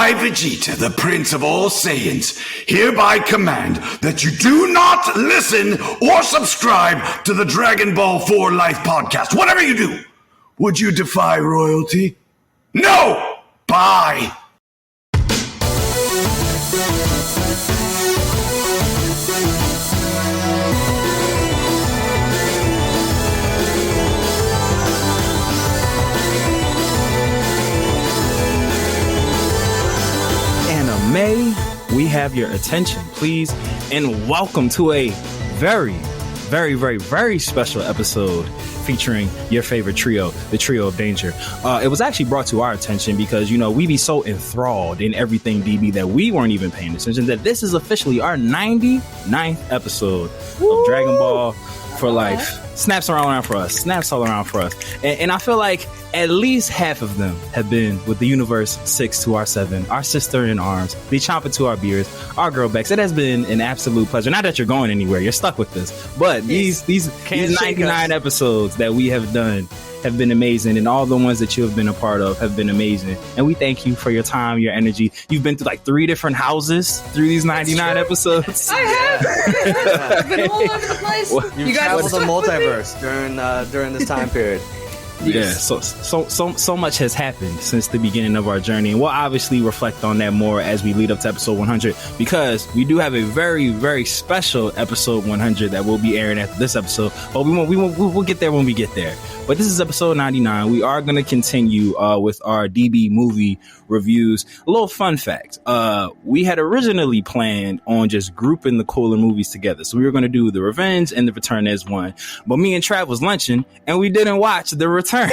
I, Vegeta, the Prince of all Saiyans, hereby command that you do not listen or subscribe to the Dragon Ball 4 Life podcast. Whatever you do, would you defy royalty? No! Bye! May we have your attention, please, and welcome to a very, very, very, very special episode featuring your favorite trio, the Trio of Danger. It was actually brought to our attention because, you know, we be so enthralled in everything DB that we weren't even paying attention that this is officially our 99th episode of Dragon Ball for Life. Snaps all around for us. And I feel like at least half of them have been with the Universe 6 to our 7, our sister in arms, the Chomping to our beers, our girl Becks. It has been an absolute pleasure. Not that you're going anywhere, you're stuck with this, but these 99 episodes that we have done have been amazing, and all the ones that you have been a part of have been amazing. And we thank you for your time, your energy. You've been through like 3 different houses through these 99 episodes. I have. I've been all over the place. Well, you guys traveled the multiverse during this time period. Yeah, so much has happened since the beginning of our journey, and we'll obviously reflect on that more as we lead up to episode 100, because we do have a very, very special episode 100 that will be airing after this episode. But we'll get there when we get there. But this is episode 99. We are going to continue with our DB movie reviews. A little fun fact. We had originally planned on just grouping the cooler movies together. So we were going to do The Revenge and The Return as one. But me and Trav was lunching and we didn't watch The Return. A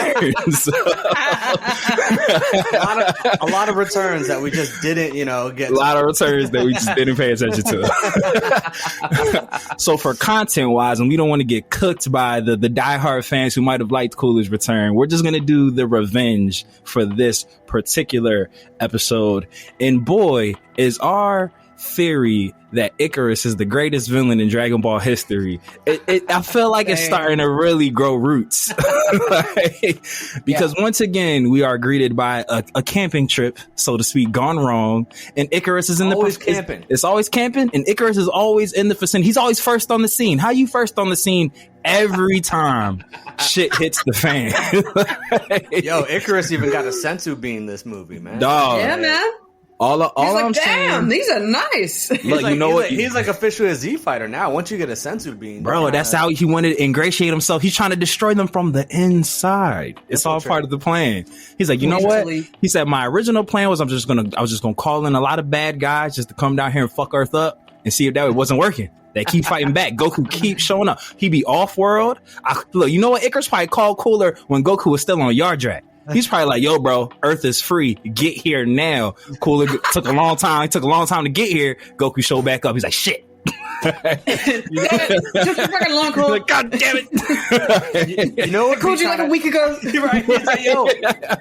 lot of returns that we just didn't, get. A lot of returns that we just didn't pay attention to. So for content wise, and we don't want to get cooked by the diehard fans who might have liked Cooler's Return, we're just going to do The Revenge for this particular episode. And boy, is our theory that Icarus is the greatest villain in Dragon Ball history. I feel like it's starting to really grow roots. Because once again, we are greeted by a camping trip, so to speak, gone wrong. And Icarus is camping. It's always camping, and Icarus is always in the vicinity. He's always first on the scene. How you first on the scene every time shit hits the fan? Yo, Icarus even got a sensu bean this movie, man. Dog. Yeah, man. All I'm damn, saying, these are nice. He's like officially a Z fighter now. Once you get a sensu bean, bro, that's how he wanted to ingratiate himself. He's trying to destroy them from the inside. It's all part of the plan. He's like, you know what? He said, my original plan was I was just gonna call in a lot of bad guys just to come down here and fuck Earth up and see if that wasn't working. They keep fighting back. Goku keeps showing up. He be off world. Look, you know what? Icarus probably called Cooler when Goku was still on Yardrat. He's probably like, yo, bro, Earth is free. Get here now. Cooler took a long time. It took a long time to get here. Goku showed back up. He's like, shit. Took a fucking long call. Like, God damn it. You know what? I called you like a week ago. Right. He's like, yo,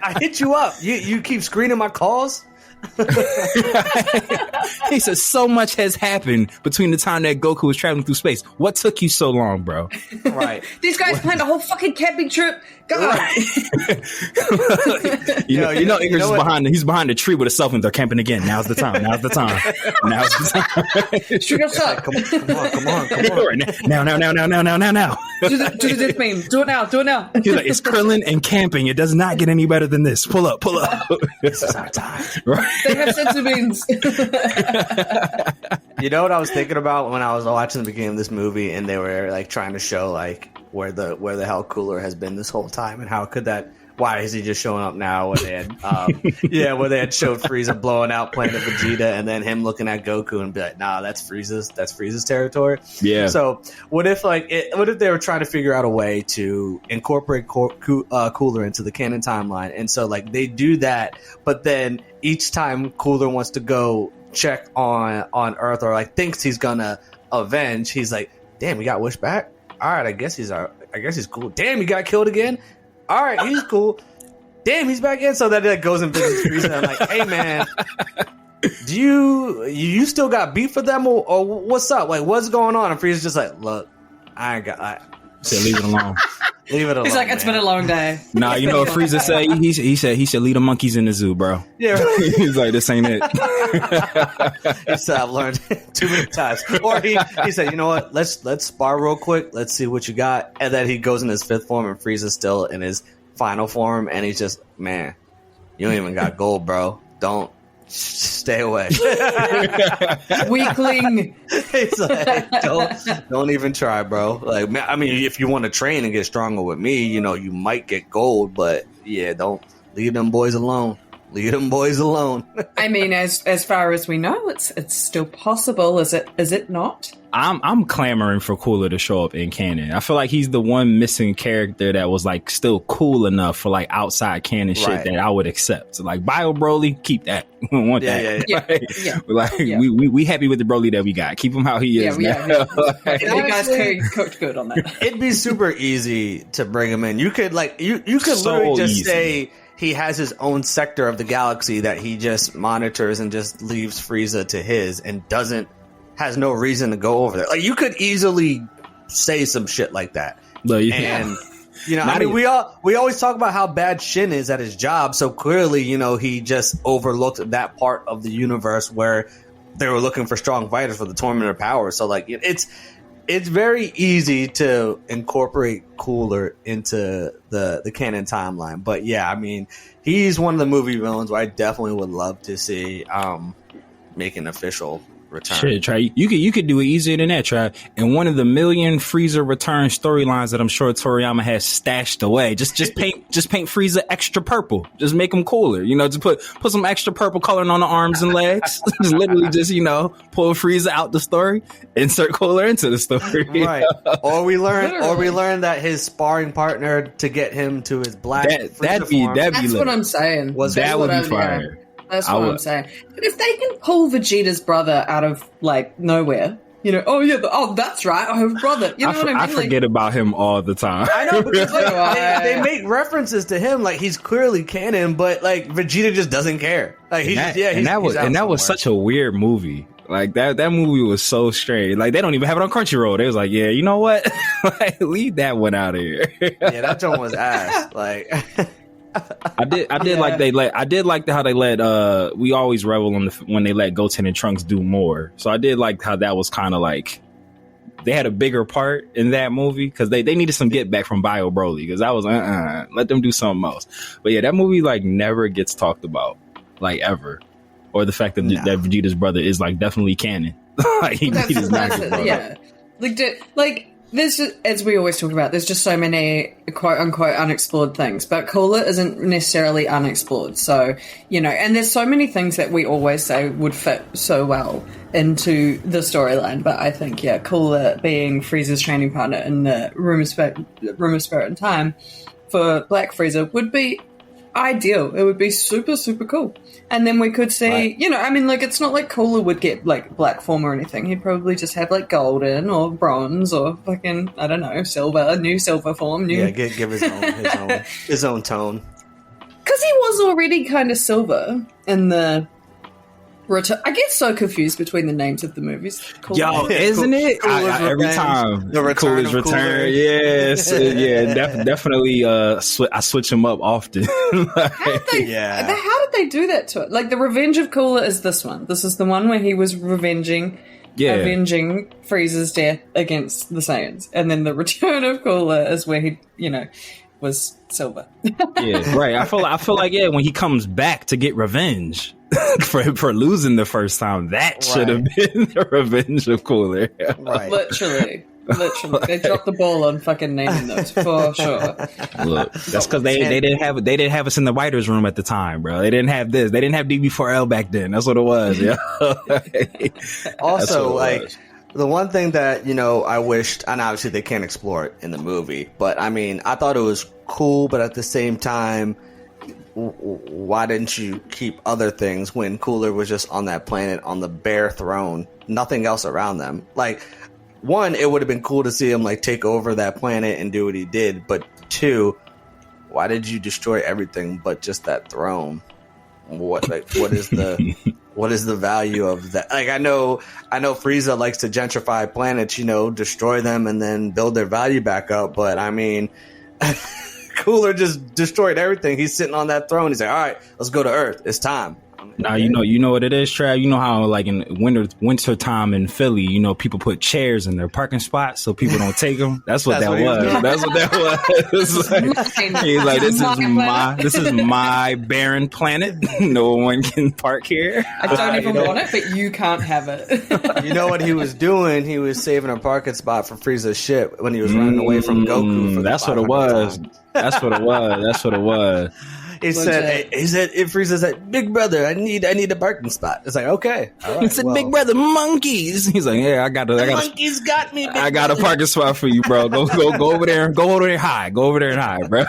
I hit you up. You keep screening my calls? He says so much has happened between the time that Goku was traveling through space. What took you so long, bro? Right. These guys planned a whole fucking camping trip. God. you know, Icarus is he's behind the tree with a cell phone. They're camping again. Now's the time. Shoot yourself. Come on. Right now. Do the dick beam. Do it now. He's like, it's Krillin and camping. It does not get any better than this. Pull up. This is our time. Right. They have sensu beans. You know what I was thinking about when I was watching the beginning of this movie, and they were like trying to show like where the hell Cooler has been this whole time, and how could that? Why is he just showing up now? When they had, where they had showed Frieza blowing out Planet Vegeta, and then him looking at Goku and be like, "Nah, that's Frieza's territory." Yeah. So what if they were trying to figure out a way to incorporate Cooler into the canon timeline, and so like they do that, but then each time Cooler wants to go check on Earth or like thinks he's gonna avenge, he's like, "Damn, he got wished back. All right, I guess he's cool. Damn, he got killed again. All right, he's cool. Damn, he's back in." So that goes and visits Frieza. I'm like, hey man, do you still got beef for them or what's up? Like, what's going on? And Frieza's just like, look, I ain't got. So leave it alone. Leave it alone. He's like, it's been a long day. Nah, you know what Frieza say? He said he should leave the monkeys in the zoo, bro. Yeah, right. He's like, this ain't it. He said, I've learned too many times. Or he said, you know what? Let's spar real quick. Let's see what you got. And then he goes in his fifth form, and Frieza's still in his final form, and he's just, man, you don't even got gold, bro. Don't. Stay away. Weakling. It's like, don't even try, bro. Like, I mean, if you want to train and get stronger with me, you know, you might get gold, but yeah, don't leave them boys alone. Leave them boys alone. I mean, as far as we know, it's still possible. Is it not? I'm clamoring for Cooler to show up in canon. I feel like he's the one missing character that was like still cool enough for like outside canon shit that I would accept. So, like Bio Broly, keep that. We don't want that. We happy with the Broly that we got. Keep him how he is. You guys cooked good on that. It'd be super easy to bring him in. You could you could So literally just easy. say he has his own sector of the galaxy that he just monitors and just leaves Frieza to his and has no reason to go over there. Like, you could easily say some shit like that. And you know, I mean, we always talk about how bad Shin is at his job. So clearly, you know, he just overlooked that part of the universe where they were looking for strong fighters for the Tournament of Power. So like, it's very easy to incorporate Cooler into the canon timeline. But yeah, I mean, he's one of the movie villains where I definitely would love to see make an official return. Shit, Trav, you could do it easier than that, Trav. And one of the million Frieza return storylines that I'm sure Toriyama has stashed away. Just paint Frieza extra purple. Just make him cooler. You know, just put some extra purple coloring on the arms and legs. Just literally just, you know, pull Frieza out the story, insert Cooler into the story. Right. Or we learn that his sparring partner to get him to his black that'd be That's lit. what I'm saying. That would be fire. That's what I'm saying. But if they can pull Vegeta's brother out of like nowhere, you know, that's right, I have a brother. You know what I mean? I forget about him all the time. I know, because they make references to him, like he's clearly canon, but like Vegeta just doesn't care. Like that was such a weird movie. Like that movie was so strange. Like they don't even have it on Crunchyroll. They was like, yeah, you know what? Like, leave that one out of here. Yeah, that joint was ass. Like. I did like how they let we always revel on when they let Goten and Trunks do more. So I did like how that was kind of like they had a bigger part in that movie because they needed some get back from Bio Broly because I was let them do something else. But yeah, that movie like never gets talked about like ever, or the fact that that Vegeta's brother is like definitely canon. Like he does not his brother. Yeah, like. There's just, as we always talk about, there's just so many quote unquote unexplored things, but Cooler isn't necessarily unexplored. So, you know, and there's so many things that we always say would fit so well into the storyline. But I think, yeah, Cooler being Frieza's training partner in the Room of Spirit and Time for Black Frieza would be ideal. It would be super, super cool. And then we could see, you know, I mean, like, it's not like Cooler would get, like, black form or anything. He'd probably just have, like, golden or bronze or fucking, I don't know, silver, new silver form. Yeah, give his own tone. Because he was already kind of silver in the return. I get so confused between the names of the movies. Yo, isn't it? Every time. The Return of Cooler. Yes. Definitely I switch them up often. How did they do that to it? Like, the Revenge of Cooler is this one. This is the one where he was avenging Frieza's death against the Saiyans. And then the Return of Cooler is where he, you know, was silver. Yeah, right. I feel like when he comes back to get revenge for losing the first time, that should have been the Revenge of Cooler. Right. Literally. They dropped the ball on fucking naming those for sure. Look, that's because they didn't have us in the writers' room at the time, bro. They didn't have this. They didn't have DB4L back then. That's what it was. Yeah. Also, like, the one thing that, you know, I wished, and obviously they can't explore it in the movie, but I mean, I thought it was cool, but at the same time, why didn't you keep other things when Cooler was just on that planet on the bare throne, nothing else around them? Like, one, it would have been cool to see him like take over that planet and do what he did, but two, why did you destroy everything but just that throne? What is the value of that? Like, I know Frieza likes to gentrify planets, you know, destroy them and then build their value back up, but I mean, Cooler just destroyed everything. He's sitting on that throne. He's like, all right, let's go to Earth. It's time. Now you know what it is, Trav. You know how like in winter time in Philly, you know people put chairs in their parking spots so people don't take them. That's what that was. That's what that was. He's like, this is my barren planet. No one can park here. I don't even want it, but you can't have it. You know what he was doing? He was saving a parking spot for Frieza's ship when he was running away from Goku. That's what it was. That's what it was. That's what it was. He said, Frieza said, big brother, I need a parking spot. It's like, okay. All right, he said, big brother, monkeys. He's like, yeah, monkeys got me. I got a parking spot for you, bro. Go over there. Go over there and hide. Go over there and hide, bro.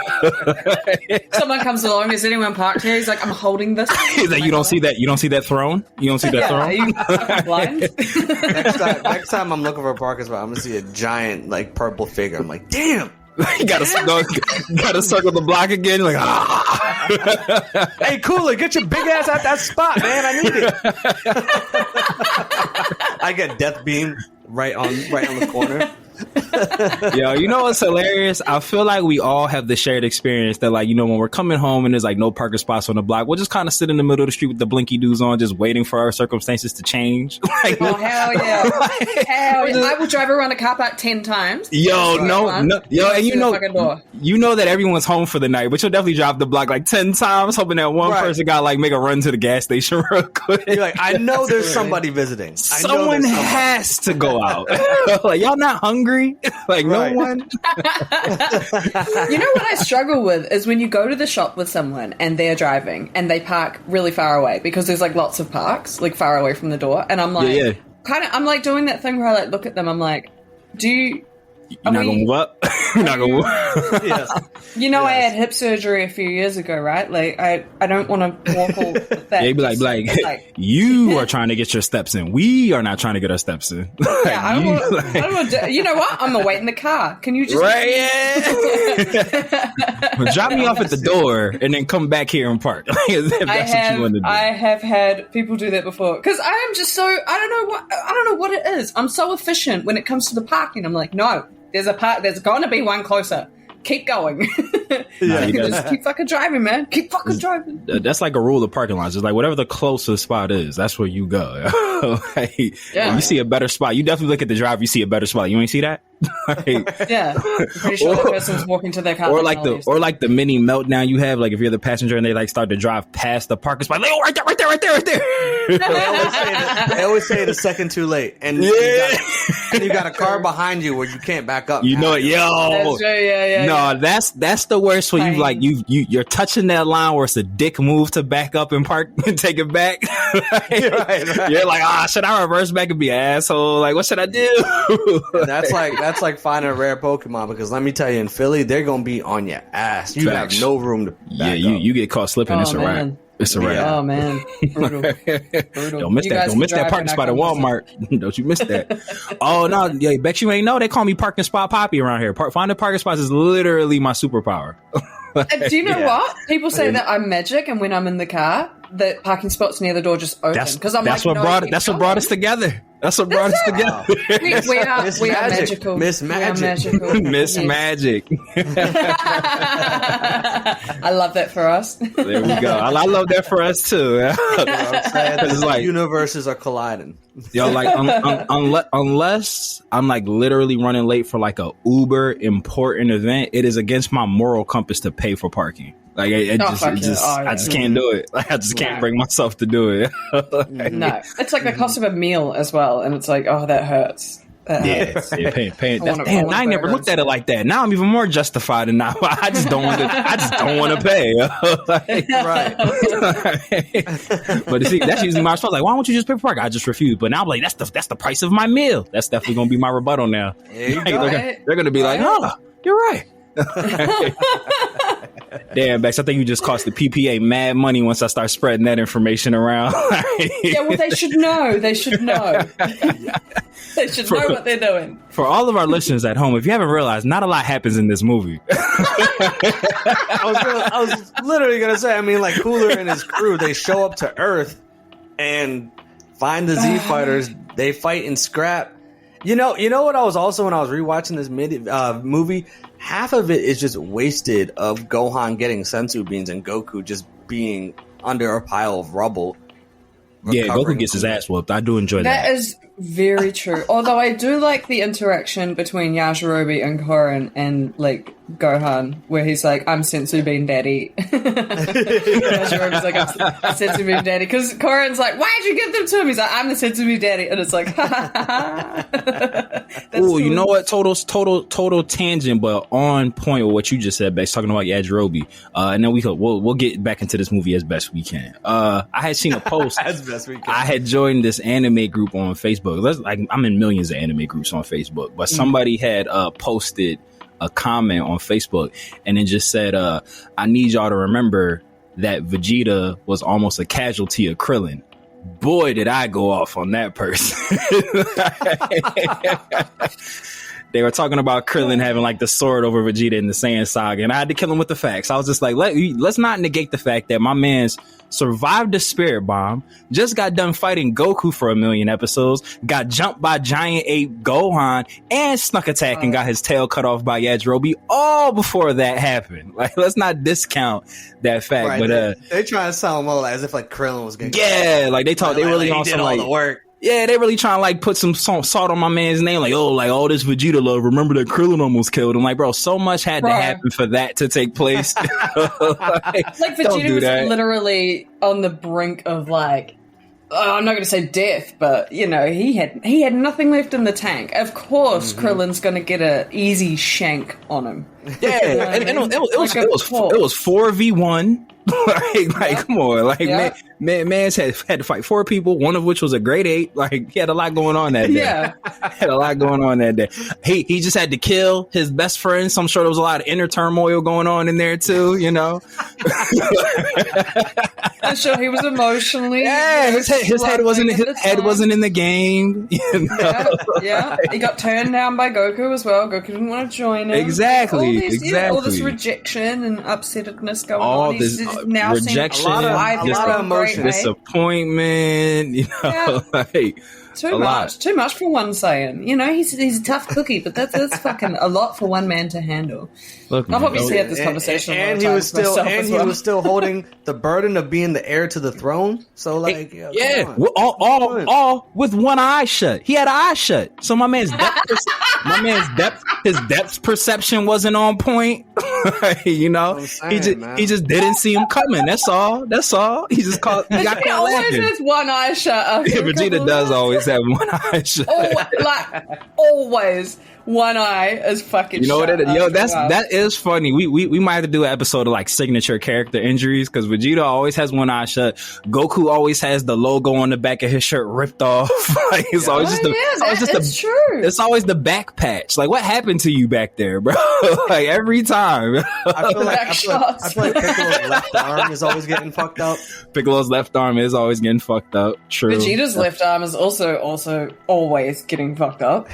Someone comes along. Is anyone parked here? He's like, I'm holding this. He's like, you don't see that? You don't see that throne? You don't see that throne? Are you fucking blind? Next time I'm looking for a parking spot, I'm gonna see a giant like purple figure. I'm like, damn. You gotta circle the block again. You're like, ah. Hey, Cooler, get your big ass out that spot, man. I need it. I get death beam right on the corner. Yo, you know what's hilarious? I feel like we all have the shared experience that, like, you know, when we're coming home and there's like no parking spots on the block, we'll just kind of sit in the middle of the street with the blinky dudes on, just waiting for our circumstances to change. Like, oh, hell yeah. Hell yeah. I will drive around a car park 10 times. Yo, no, and you know that everyone's home for the night, but you'll definitely drive the block like 10 times, hoping that one person got like make a run to the gas station real quick. You're like, I know there's somebody visiting. Someone has to go out. Like, y'all not hungry? Like, no one. You know what I struggle with is when you go to the shop with someone and they're driving and they park really far away because there's like lots of parks like far away from the door, and I'm like, I'm like doing that thing where I like look at them. I'm like, you're not gonna move up. You're not gonna move up. Yes. You know, yes. I had hip surgery a few years ago, right? Like, I don't want to walk all that. Yeah, be like, you are trying to get your steps in. We are not trying to get our steps in. Like, yeah, I don't want to. You know what? I'm gonna wait in the car. Can you just drop me off at the door and then come back here and park? I have had people do that before because I am just so I don't know what it is. I'm so efficient when it comes to the parking. I'm like, no. There's going to be one closer. Keep going. Just keep fucking driving, man. Keep fucking driving. That's like a rule of parking lots. It's like whatever the closest spot is, that's where you go. Like, you see a better spot. You definitely look at the driver. You see a better spot. You ain't see that? Like, yeah. I'm pretty sure that person's walking to their car. Or like the mini meltdown you have. Like if you're the passenger and they like start to drive past the parking spot. Like, oh, right there. They always say it a second too late. And you got a car behind you where you can't back up. You know it, yo. That's true, yeah. No, that's the worst when you're touching that line where it's a dick move to back up and park and take it back. Right. You're like, should I reverse back and be an asshole? Like, what should I do? That's like finding a rare Pokemon, because let me tell you, in Philly, they're gonna be on your ass. You have no room to back up. You get caught slipping, it's a wrap. It's a wrap. Oh man, brutal. Don't miss that. Don't miss that parking spot at Walmart. Don't you miss that? Oh no, yeah, bet you ain't know they call me parking spot Poppy around here. Finding parking spots is literally my superpower. Do you know what? People say that I'm magic, and when I'm in the car, the parking spots near the door just open. Because that's what brought us together. That's what brought us together. We are magical. Miss Magic. Miss Magic. I love that for us. There we go. I love that for us too. It's like universes are colliding. Yo, like unless I'm like literally running late for like a uber important event, it is against my moral compass to pay for parking. Like I just can't do it. Like I just can't bring myself to do it. No, it's like the cost of a meal as well, and it's like, oh, that hurts. Paying. Damn, I never looked at it like that. Now I'm even more justified, and now I just don't want to pay. Right. But see, that's usually my response. Like, why don't you just pay for parking? I just refuse. But now I'm like, that's the price of my meal. That's definitely gonna be my rebuttal now. They're gonna be like, oh, you're right. Damn, Becks, I think you just cost the PPA mad money once I start spreading that information around. Yeah, well, they should know. They should know what they're doing. For all of our listeners at home, if you haven't realized, not a lot happens in this movie. I was literally going to say, I mean, like, Cooler and his crew, they show up to Earth and find the Z Fighters. They fight and scrap. You know what I was also, when I was rewatching this movie, half of it is just wasted of Gohan getting sensu beans and Goku just being under a pile of rubble. Yeah, Goku gets his ass whooped. I do enjoy that. That is very true. Although I do like the interaction between Yajirobe and Korin and like Gohan, where he's like, "I'm sensu bean daddy." Yajirobe's like, "I'm sensu bean daddy," because Korin's like, "Why'd you give them to him?" He's like, "I'm the sensu bean daddy," and it's like, ha ha ha. Oh, you know what? Total tangent, but on point with what you just said, Becks, talking about Yajirobe. And then we'll get back into this movie as best we can. I had seen a post. As best we can. I had joined this anime group on Facebook. I'm in millions of anime groups on Facebook, but somebody had posted a comment on Facebook and it just said, I need y'all to remember that Vegeta was almost a casualty of Krillin. Boy, did I go off on that person. They were talking about Krillin having like the sword over Vegeta in the Saiyan saga, and I had to kill him with the facts. I was just like, let's not negate the fact that my man's survived the spirit bomb, just got done fighting Goku for 1,000,000 episodes, got jumped by giant ape Gohan, and snuck attack and got his tail cut off by Yajirobe all before that happened. Like, let's not discount that fact. Right, but they trying to sound more as if like Krillin was getting like they talk, they really like, on he some did all like the work. Yeah, they really trying to like put some salt on my man's name. Like, oh, like all this Vegeta love. Remember that Krillin almost killed him. Like, bro, so much had to happen for that to take place. Like Vegeta was literally on the brink of like, I'm not going to say death, but you know, he had nothing left in the tank. Of course, Krillin's going to get a easy shank on him. Yeah, and it was 4v1. Come on, like man's had to fight 4 people, one of which was a grade 8. Like, he had a lot going on that day. Had a lot going on that day. He just had to kill his best friend, so I'm sure there was a lot of inner turmoil going on in there too, you know. I'm sure he was emotionally. Yeah, his head wasn't in the game. You know? Yeah. He got turned down by Goku as well. Goku didn't want to join him. Exactly. All this rejection and upsetness going on. This now rejection, a lot of emotion, disappointment. You know, like. Too much for one Saiyan. You know, he's a tough cookie, but that's fucking a lot for one man to handle. Look, I've obviously had this conversation, and he was still holding the burden of being the heir to the throne. So, like, all with one eye shut. He had an eye shut, so my man's depth perception wasn't on point. You know, he just didn't see him coming. That's all. He just got caught laughing. Always with one eye shut. Vegeta does always have one eye shut. Always. One eye is fucking. You know what? That is funny. We might have to do an episode of like signature character injuries, because Vegeta always has one eye shut. Goku always has the logo on the back of his shirt ripped off. Like, it's always true. It's always the back patch. Like, what happened to you back there, bro? Like, every time. I feel like Piccolo's left arm is always getting fucked up. Piccolo's left arm is always getting fucked up. True. Vegeta's left arm is also always getting fucked up.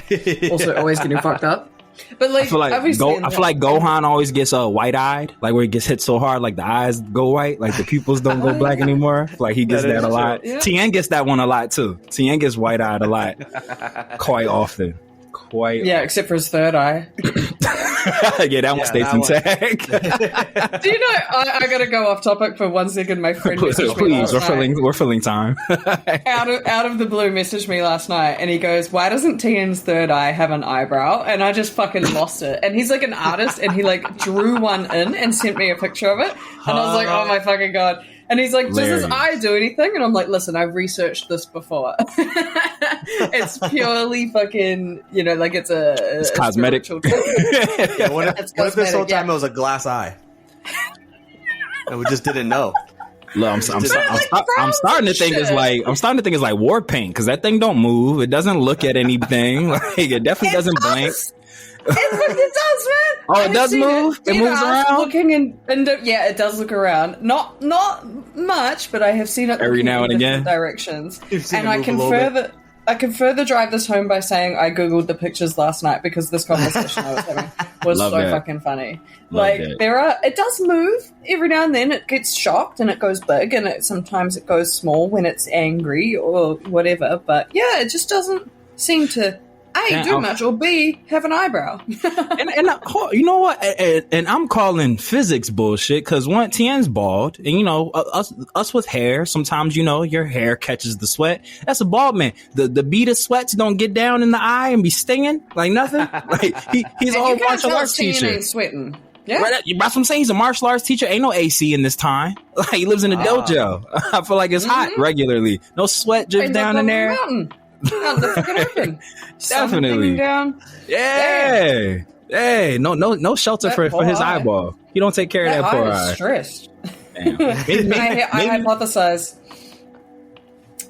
Also always getting fucked up. But like, I feel like Gohan always gets white-eyed, like where he gets hit so hard, like the eyes go white, like the pupils don't go black anymore. Like, he gets that a lot. Yeah. Tien gets that one a lot too. Tien gets white-eyed a lot, quite often. Except for his third eye. Yeah, that one stays intact. Do you know? I gotta go off topic for 1 second. My friend messaged me last night. We're filling time. out of the blue, messaged me last night, and he goes, "Why doesn't Tien's third eye have an eyebrow?" And I just fucking lost it. And he's like an artist, and he like drew one in and sent me a picture of it, and I was like, "Oh my fucking god." And he's like, "Does his eye do anything?" And I'm like, "Listen, I've researched this before. It's purely fucking, you know, like it's cosmetic." What if this whole time it was a glass eye? And we just didn't know. Look, I'm starting to think it's like war paint, because that thing don't move. It doesn't look at anything. Like, it definitely doesn't blink. It does, man. Oh, it does move? It moves around? Looking and yeah, it does look around. Not much, but I have seen it every now and again. Directions. And I can further drive this home by saying I googled the pictures last night, because this conversation I was having was fucking funny. It does move every now and then. It gets shocked and it goes big, and sometimes it goes small when it's angry or whatever. But yeah, it just doesn't seem to. I A, do much, or B, have an eyebrow. You know what? And I'm calling physics bullshit because one, Tien's bald, and you know, us with hair, sometimes you know your hair catches the sweat. That's a bald man. The bead of sweats don't get down in the eye and be stinging like nothing. Like he's a whole martial arts teacher. Ain't sweating. Yeah. Right, that's what I'm saying. He's a martial arts teacher. Ain't no AC in this time. Like he lives in a dojo. I feel like it's hot regularly. No sweat drips down in there. Out the fucking open. Definitely. Down. Yeah. Hey, no shelter for his eyeball. He don't take care of that poor eye. Stressed. Damn.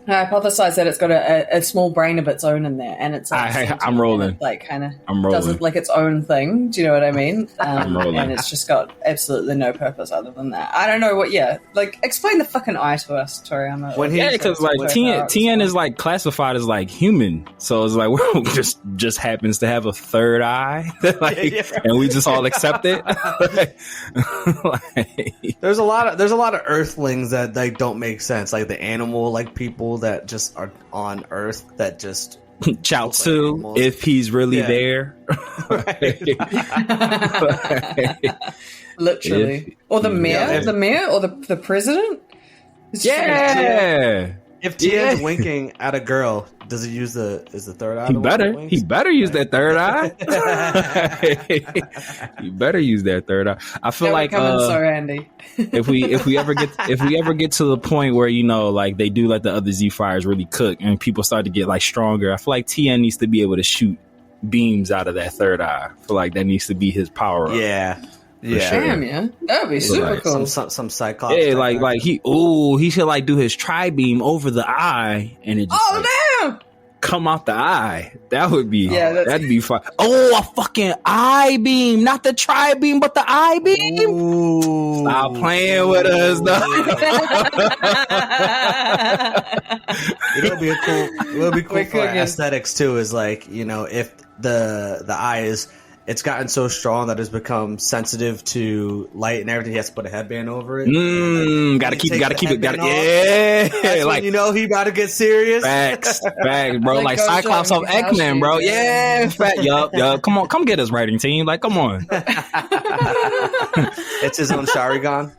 I hypothesize that it's got a small brain of its own in there, and it's like I'm rolling. Like does it like its own thing. Do you know what I mean? I'm rolling. And it's just got absolutely no purpose other than that. I don't know what. Yeah, like explain the fucking eye to us, Tori. Because like Tien is like classified as like human, so it's like well, just happens to have a third eye, and we just all accept it. There's a lot of Earthlings that like don't make sense, like the animal like people that just are on Earth that just Chaozu, like if he's really there. Literally. Or the mayor or the president. Yeah. If Tien's winking at a girl, does he use the third eye? He better use that third eye. He better use that third eye. I feel like so Andy. if we ever get to the point where you know like they do let the other Z fighters really cook and people start to get like stronger, I feel like Tien needs to be able to shoot beams out of that third eye. I feel like that needs to be his power up. Yeah. Sure. Damn, yeah, that would be super cool. Some Cyclops. Yeah, like he should like do his tri beam over the eye and it just damn come out the eye. That would be that'd be fun. Oh, a fucking eye beam, not the tri beam, but the eye beam. Ooh. Stop playing with us, though. It'll be cool for aesthetics too. Is like you know if the eye is. It's gotten so strong that it's become sensitive to light and everything. He has to put a headband over it. Gotta keep it. Yeah. That's like, you know, he about to get serious. Facts, bro. Like Cyclops of X-Men, bro. Yeah. Yup. Come get us, writing team. Like, come on. It's his own Sharingan.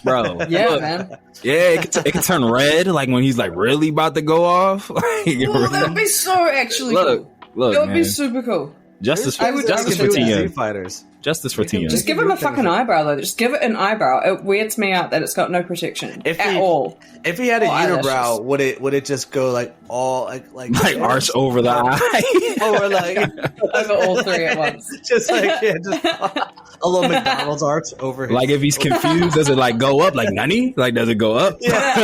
Bro. Yeah, man. Yeah, it can turn red, like when he's like really about to go off. That'd be so actually cool. Look, that would be super cool. Justice for Tien. Justice for Tien. Just give him a fucking eyebrow, though. Just give it an eyebrow. It weirds me out that it's got no protection at all. If he had a unibrow, would it just go like all like arch over the eye, or like over all three at once? Just like just a little McDonald's arch over his. Like if he's confused, does it like go up? Like nani? Like does it go up? Yeah.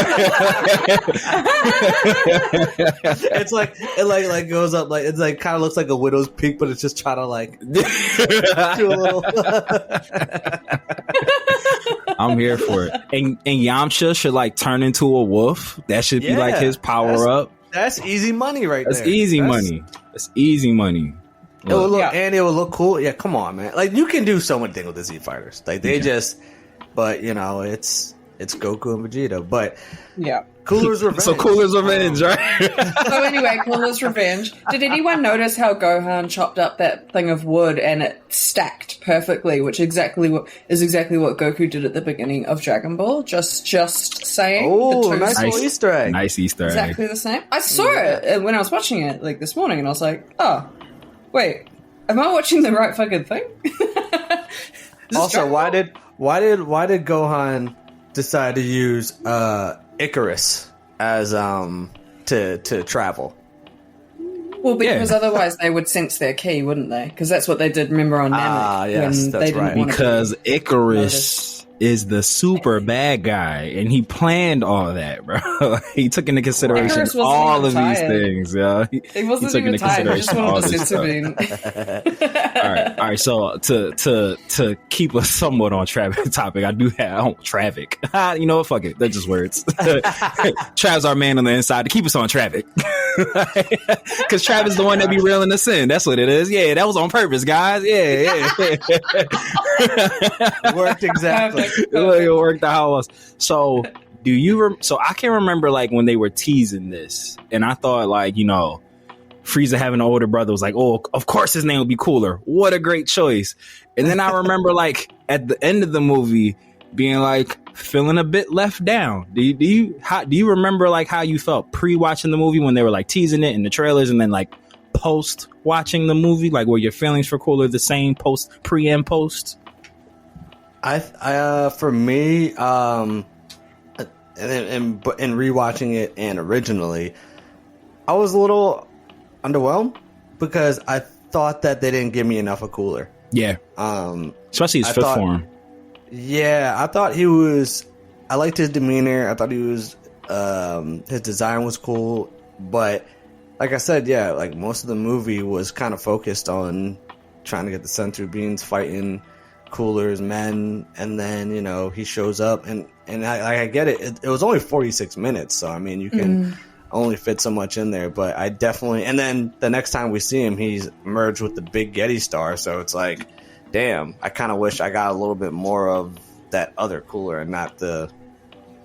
It's like it like goes up like it's like kind of looks like a widow's peak, but it's just trying to like do a little. I'm here for it. And Yamcha should like turn into a wolf. That should be like his power up. That's easy money right there. That's easy money. It will look and it will look cool. Yeah, come on, man. Like you can do so many things with the Z fighters. Like they just, but you know, it's Goku and Vegeta. But Cooler's Revenge. So Cooler's Revenge, right? So anyway, Cooler's Revenge. Did anyone notice how Gohan chopped up that thing of wood and it stacked perfectly, which is exactly what Goku did at the beginning of Dragon Ball? Just saying. Oh, nice little Easter egg. Nice Easter egg. Exactly the same. I saw it when I was watching it like this morning, and I was like, oh, wait, am I watching the right fucking thing? Also, why did Gohan decide to use Icarus as to travel? Well, because otherwise they would sense their ki, wouldn't they? Because that's what they did. Remember on Namek, yes, that's right. Because Icarus is the super bad guy, and he planned all that, bro. He took into consideration all of these things. Yeah, he wasn't even tired. He just wanted to sense it. All right. So to keep us somewhat on traffic topic, I do have traffic. You know what? Fuck it. They're just words. Trav's our man on the inside to keep us on traffic. Because Trav is the one that be reeling us in. That's what it is. Yeah, that was on purpose, guys. Yeah. Worked exactly. It worked out how it was. So so I can remember like when they were teasing this, and I thought like, you know, Frieza having an older brother was like, oh, of course his name would be Cooler. What a great choice. And then I remember like at the end of the movie being like feeling a bit left down. Do you remember like how you felt pre-watching the movie when they were like teasing it in the trailers, and then like post watching the movie? Like, were your feelings for Cooler the same pre and post? For me, in rewatching it and originally, I was a little underwhelmed because I thought that they didn't give me enough of Cooler. Yeah. Especially his fifth form. Yeah, I thought he was. I liked his demeanor. I thought he was. His design was cool, but like I said, yeah, like most of the movie was kind of focused on trying to get the Senzu Beans fighting Cooler's men, and then he shows up, and I get it. It was only 46 minutes, so I mean you can only fit so much in there. But I definitely, and then the next time we see him, he's merged with the big Getty star, so it's like, damn, I kind of wish I got a little bit more of that other Cooler and not the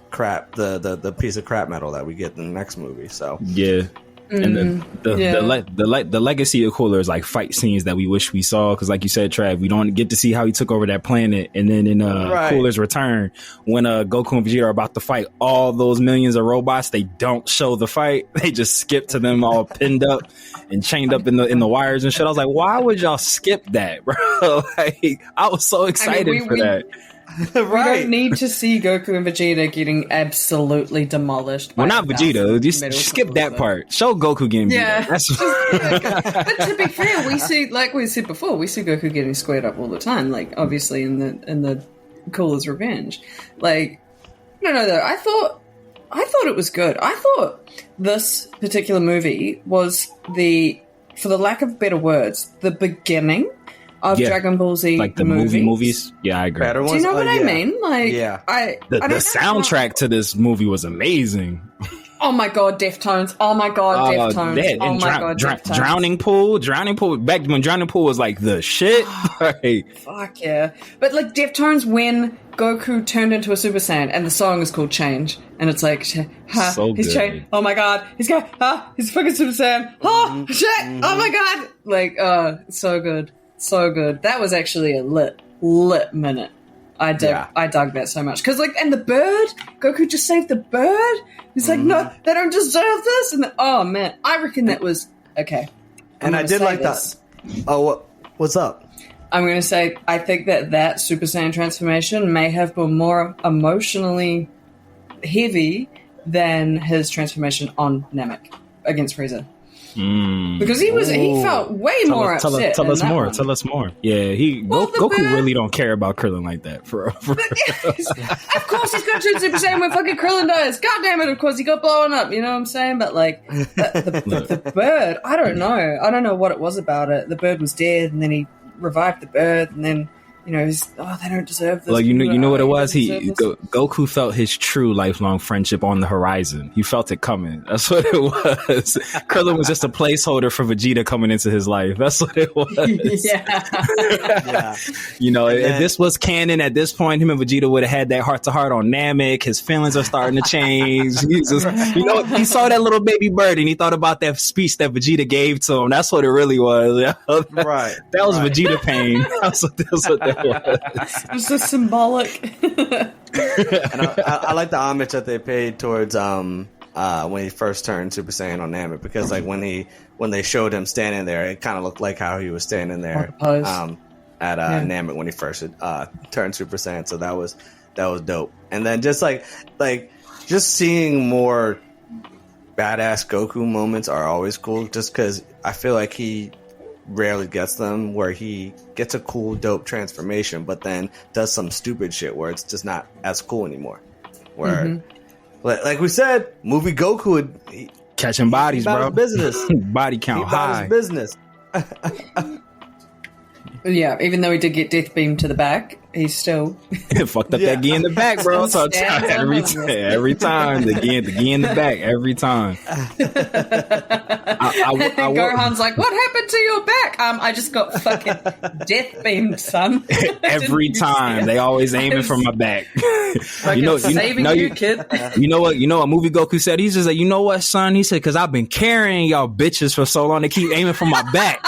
crap, the piece of crap metal that we get in the next movie. So yeah. And the legacy of Cooler is like fight scenes that we wish we saw, because like you said, Trav, we don't get to see how he took over that planet. And then in Cooler's return, when Goku and Vegeta are about to fight all those millions of robots, they don't show the fight. They just skip to them all pinned up and chained up in the wires and shit. I was like, why would y'all skip that, bro? Like, I was so excited for that. We don't need to see Goku and Vegeta getting absolutely demolished. Well, not Vegeta. Just skip that part. Show Goku getting beat up. But to be fair, we see, like we said before, we see Goku getting squared up all the time. Like obviously in the Cooler's Revenge. Like, no, though. I thought it was good. I thought this particular movie was for the lack of better words, the beginning of Dragon Ball Z, like the movies. Yeah, I agree. Do you know what I mean? Like, the soundtrack to this movie was amazing. Oh my god, Deftones! Oh my god, Deftones! Oh my god, Deftones! Drowning Pool. Back when Drowning Pool was like the shit. Fuck yeah! But like Deftones, when Goku turned into a Super Saiyan, and the song is called Change, and it's like, he's changed. Oh my god, he's fucking Super Saiyan. Shit! Oh my god! Like, so good. So good. That was actually a lit minute. I dug that so much. Because, like, and the bird, Goku just saved the bird. He's like, no, they don't deserve this. And oh, man, I reckon that was, okay. And I did like that. Oh, what's up? I'm going to say, I think that Super Saiyan transformation may have been more emotionally heavy than his transformation on Namek against Frieza. Because he felt way more upset. Tell us more. Yeah, Goku really don't care about Krillin like that. Of course he's going to turn Super Saiyan when fucking Krillin dies. God damn it, of course he got blown up. You know what I'm saying? But like the bird, I don't know what it was about it. The bird was dead, and then he revived the bird, and then they don't deserve this. Like you know what it was. Goku felt his true lifelong friendship on the horizon. He felt it coming. That's what it was. Krillin was just a placeholder for Vegeta coming into his life. That's what it was. If this was canon at this point, him and Vegeta would have had that heart to heart on Namek. His feelings are starting to change. He saw that little baby bird and he thought about that speech that Vegeta gave to him. That's what it really was. Right. That was Vegeta pain. That's what that was. It's a symbolic. And I like the homage that they paid towards when he first turned Super Saiyan on Namek, because like when they showed him standing there, it kind of looked like how he was standing there at Namek when he first turned Super Saiyan. So that was dope. And then just just seeing more badass Goku moments are always cool, just because I feel like he rarely gets them, where he gets a cool dope transformation but then does some stupid shit where it's just not as cool anymore, where like we said, movie Goku would catching bodies, bro. Business. Body count high. Business. Yeah, even though he did get death beamed to the back, he's still fucked up that gi in the back, bro. So every time the gi in the back, every time. Gohan's like, what happened to your back? I just got fucking death beamed, son. Every time they always aiming for my back. Saving you, kid. You know what movie Goku said? He's just like, you know what, son? He said, because I've been carrying y'all bitches for so long, they keep aiming for my back.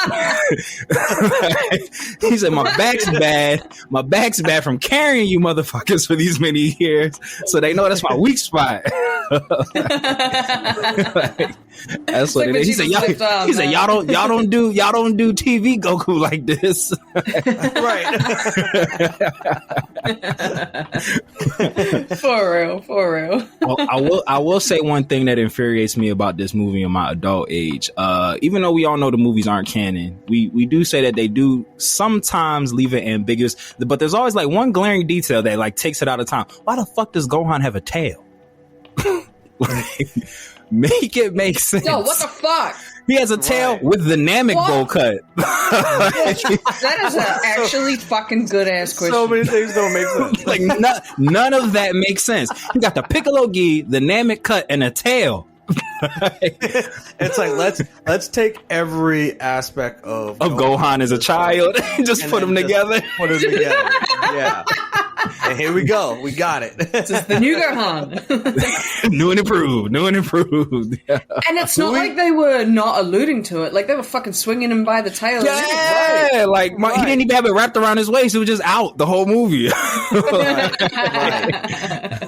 He said, my back's bad. My back's bad from carrying you motherfuckers for these many years. So they know that's my weak spot. That's what it is. He said, y'all don't do TV Goku like this. Right. For real. Well, I will say one thing that infuriates me about this movie in my adult age. Even though we all know the movies aren't canon, we do say that they do sometimes leave it ambiguous, but there's always like one glaring detail that like takes it out of time. Why the fuck does Gohan have a tail? Like, make it make sense. Yo, what the fuck? He has a tail with the Namek bowl cut. That is an actually fucking good ass question. So many things don't make sense. Like none of that makes sense. He got the Piccolo gi, the Namek cut, and a tail. It's like let's take every aspect of Gohan as a child and just put them together. Yeah. And here we go. We got it. This is the new Gohan. New and improved. Yeah. And it's not like they were not alluding to it. Like, they were fucking swinging him by the tail. Yeah, right. He didn't even have it wrapped around his waist. It was just out the whole movie. Right.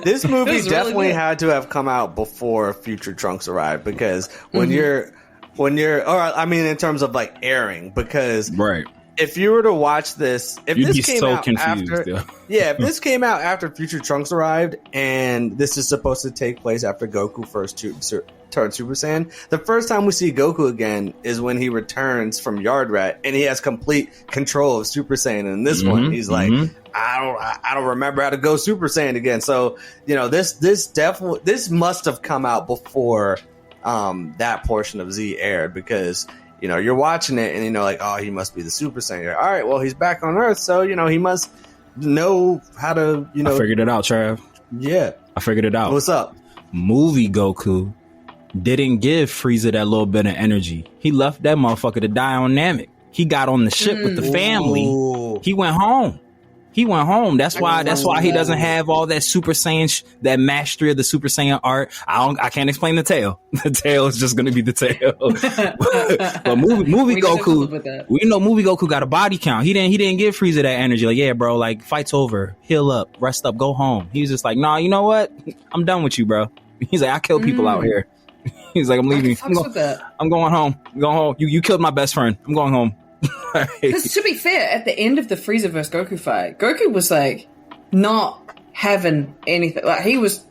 This movie definitely had to have come out before Future Trunks arrived, because when you're, or I mean, in terms of like airing, because right. If you were to watch this, if this came out after, if this came out after Future Trunks arrived, and this is supposed to take place after Goku first turned Super Saiyan, the first time we see Goku again is when he returns from Yard Rat, and he has complete control of Super Saiyan. And in this one, he's like, I don't remember how to go Super Saiyan again. So this must have come out before that portion of Z aired, because you're watching it and like, oh, he must be the Super Saiyan. All right, well, he's back on Earth, so he must know how to I figured it out, Trav. Yeah, I figured it out. What's up? Movie Goku didn't give Frieza that little bit of energy. He left that motherfucker to die on Namek. He got on the ship with the family. He went home. That's why he doesn't have all that Super Saiyan, that mastery of the Super Saiyan art. I can't explain the tail. The tail is just going to be the tail. but movie Goku, we know movie Goku got a body count. He didn't give Frieza that energy. Like, yeah, bro, like, fight's over. Heal up, rest up, go home. He was just like, nah, you know what? I'm done with you, bro. He's like, I kill people out here. He's like, I'm leaving. I'm going home. You killed my best friend. I'm going home. Because to be fair, at the end of the Frieza vs. Goku fight, Goku was like not having anything. Like, he was,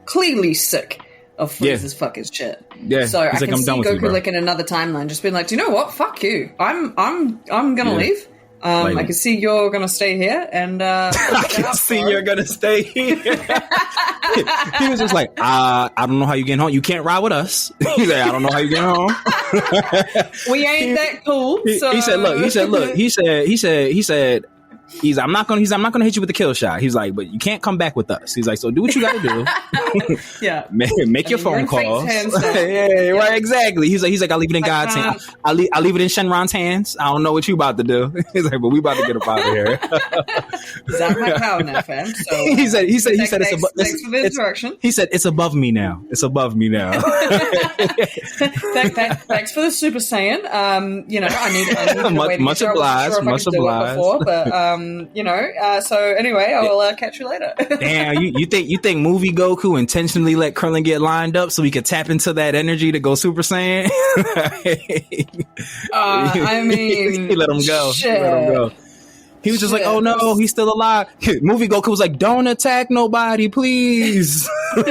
clearly sick of Frieza's fucking shit. Yeah. So I can see Goku like in another timeline just being like, do you know what? Fuck you. I'm gonna leave. I can see you're gonna stay here, and I can see you're gonna stay here. He was just like, I don't know how you get home. You can't ride with us. He's like, I don't know how you get home. We ain't that cool. He said, I'm not gonna hit you with the kill shot. He's like, but you can't come back with us. He's like, so do what you gotta do. Yeah. Make your phone calls. Right, exactly. He's like, I'll leave it in God's hands. I'll leave it in Shenron's hands. I don't know what you about to do. He's like, but we about to get up out of here. Is that my power now, fam? So, he said thanks for the introduction. He said, it's above me now. It's above me now. Thanks for the Super Saiyan. I need much obliged. Much obliged. But so anyway, I'll catch you later. Damn, you think movie Goku intentionally let Krillin get lined up so he could tap into that energy to go Super Saiyan? I mean, he let him go. Shit. He was just like, oh no, he's still alive. Movie Goku was like, don't attack nobody, please. Don't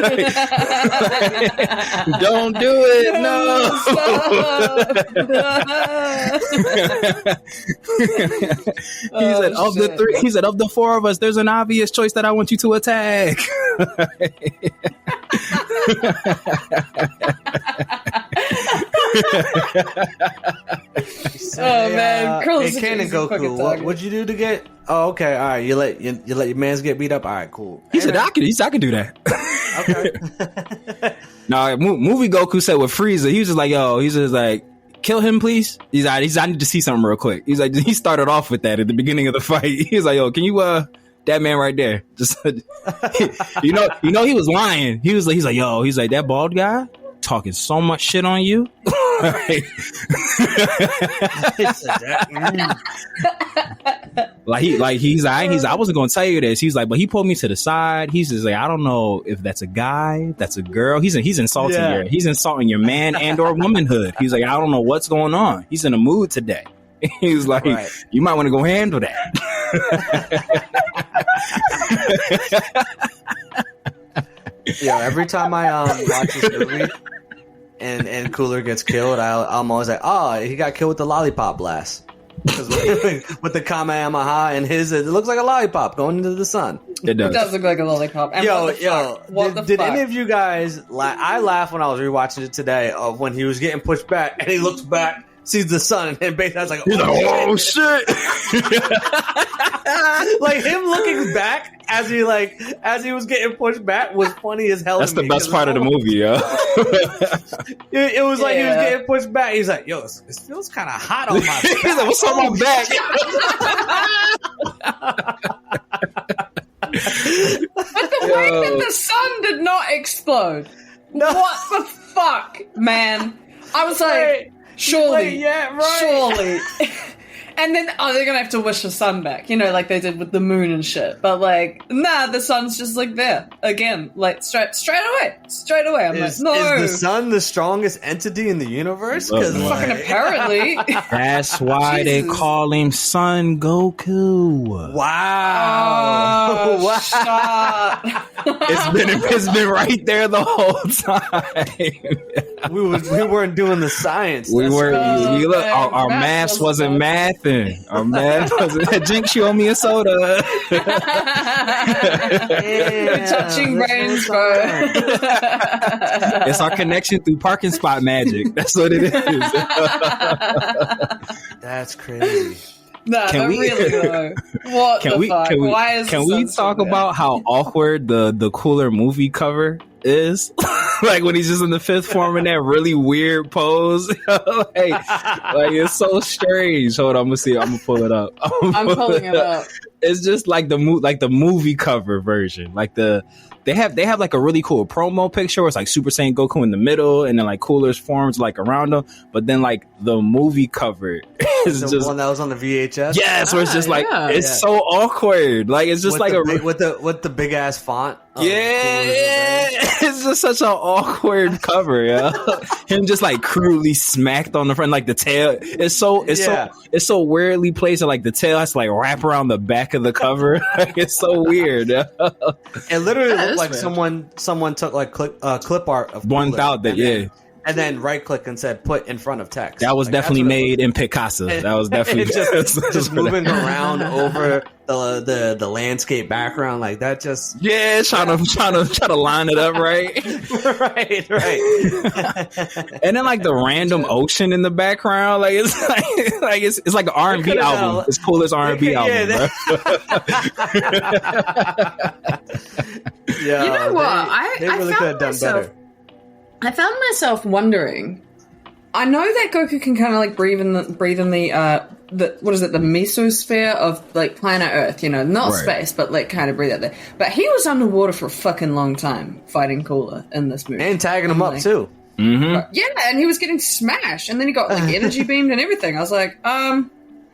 do it, no. He said, of the four of us, there's an obvious choice that I want you to attack. Oh man, Krill's hey, Ken and Goku, what'd you do to get? Oh, okay, all right. You let your mans get beat up. All right, cool. He said, "I can do that." Okay. No, movie Goku said with Frieza, he was just like, "Yo," he's just like, "Kill him, please." He's like, "I need to see something real quick." He's like, he started off with that at the beginning of the fight. He was like, "Yo, can you that man right there?" Just you know, he was lying. He's like, "Yo," he's like, "That bald guy talking so much shit on you." He's I wasn't gonna tell you this. He's like, but he pulled me to the side. He's just like, I don't know if that's a guy, that's a girl. He's insulting he's insulting your man and or womanhood. He's like, I don't know what's going on. He's in a mood today. He's like, you might want to go handle that. Yeah, every time I watch this movie and Cooler gets killed, I'm always like, oh, he got killed with the lollipop blast. Because with the Kamehameha and his, it looks like a lollipop going into the sun. It does. It does look like a lollipop. And did any of you guys I laughed when I was rewatching it today of when he was getting pushed back and he looks back, sees the sun, and basically I was like, oh shit. Like him looking back as he was getting pushed back was funny as hell. That's the best part of the movie, yo. It was like he was getting pushed back. He's like, yo, it feels kind of hot on my back. He's like, what's on my back? But the way that the sun did not explode. No. What the fuck, man? I was like, surely. And then, they're gonna have to wish the sun back, like they did with the moon and shit. But nah, the sun's just there again, straight away. I'm like, no. Is the sun the strongest entity in the universe? Because fucking apparently. That's why they call him Son Goku. Wow. Wow. Stop. It's been right there the whole time. we weren't doing the science. We weren't. Look, our math wasn't mathing. Our math wasn't. Jinx, you owe me a soda. Touching brains, bro. It's our connection through parking spot magic. That's what it is. That's crazy. No, really though. What the fuck? Why is can we talk about how awkward the Cooler movie cover is? Like when he's just in the fifth form in that really weird pose. like it's so strange. Hold on, I'm gonna pull it up. I'm pulling it up. It's just like the movie cover version. They have like a really cool promo picture where it's like Super Saiyan Goku in the middle and then like Cooler's forms like around him. But then like the movie cover is the just one that was on the VHS. Yes, where it's just it's so awkward. Like it's just with the big ass font. It's just such an awkward cover, yeah. Him just like crudely smacked on the front, like the tail. It's so weirdly placed. And, like the tail has to like wrap around the back of the cover. Like, it's so weird. It literally looked like someone took like clip art of one thought that and then right click and said put in front of text. That was definitely made in Picasso. That was definitely just moving around over the landscape background like that. Just trying to line it up right. right. And then like the random ocean in the background, like it's like an R&B album. It's cool as R&B album, bro. You know what? They really could have done better. I found myself wondering. I know that Goku can kind of like breathe in the what is it, the mesosphere of like planet Earth, not space, but like kind of breathe out there. But he was underwater for a fucking long time fighting Cooler in this movie and tagging him up too. Mm-hmm. Yeah, and he was getting smashed, and then he got like energy beamed and everything. I was like,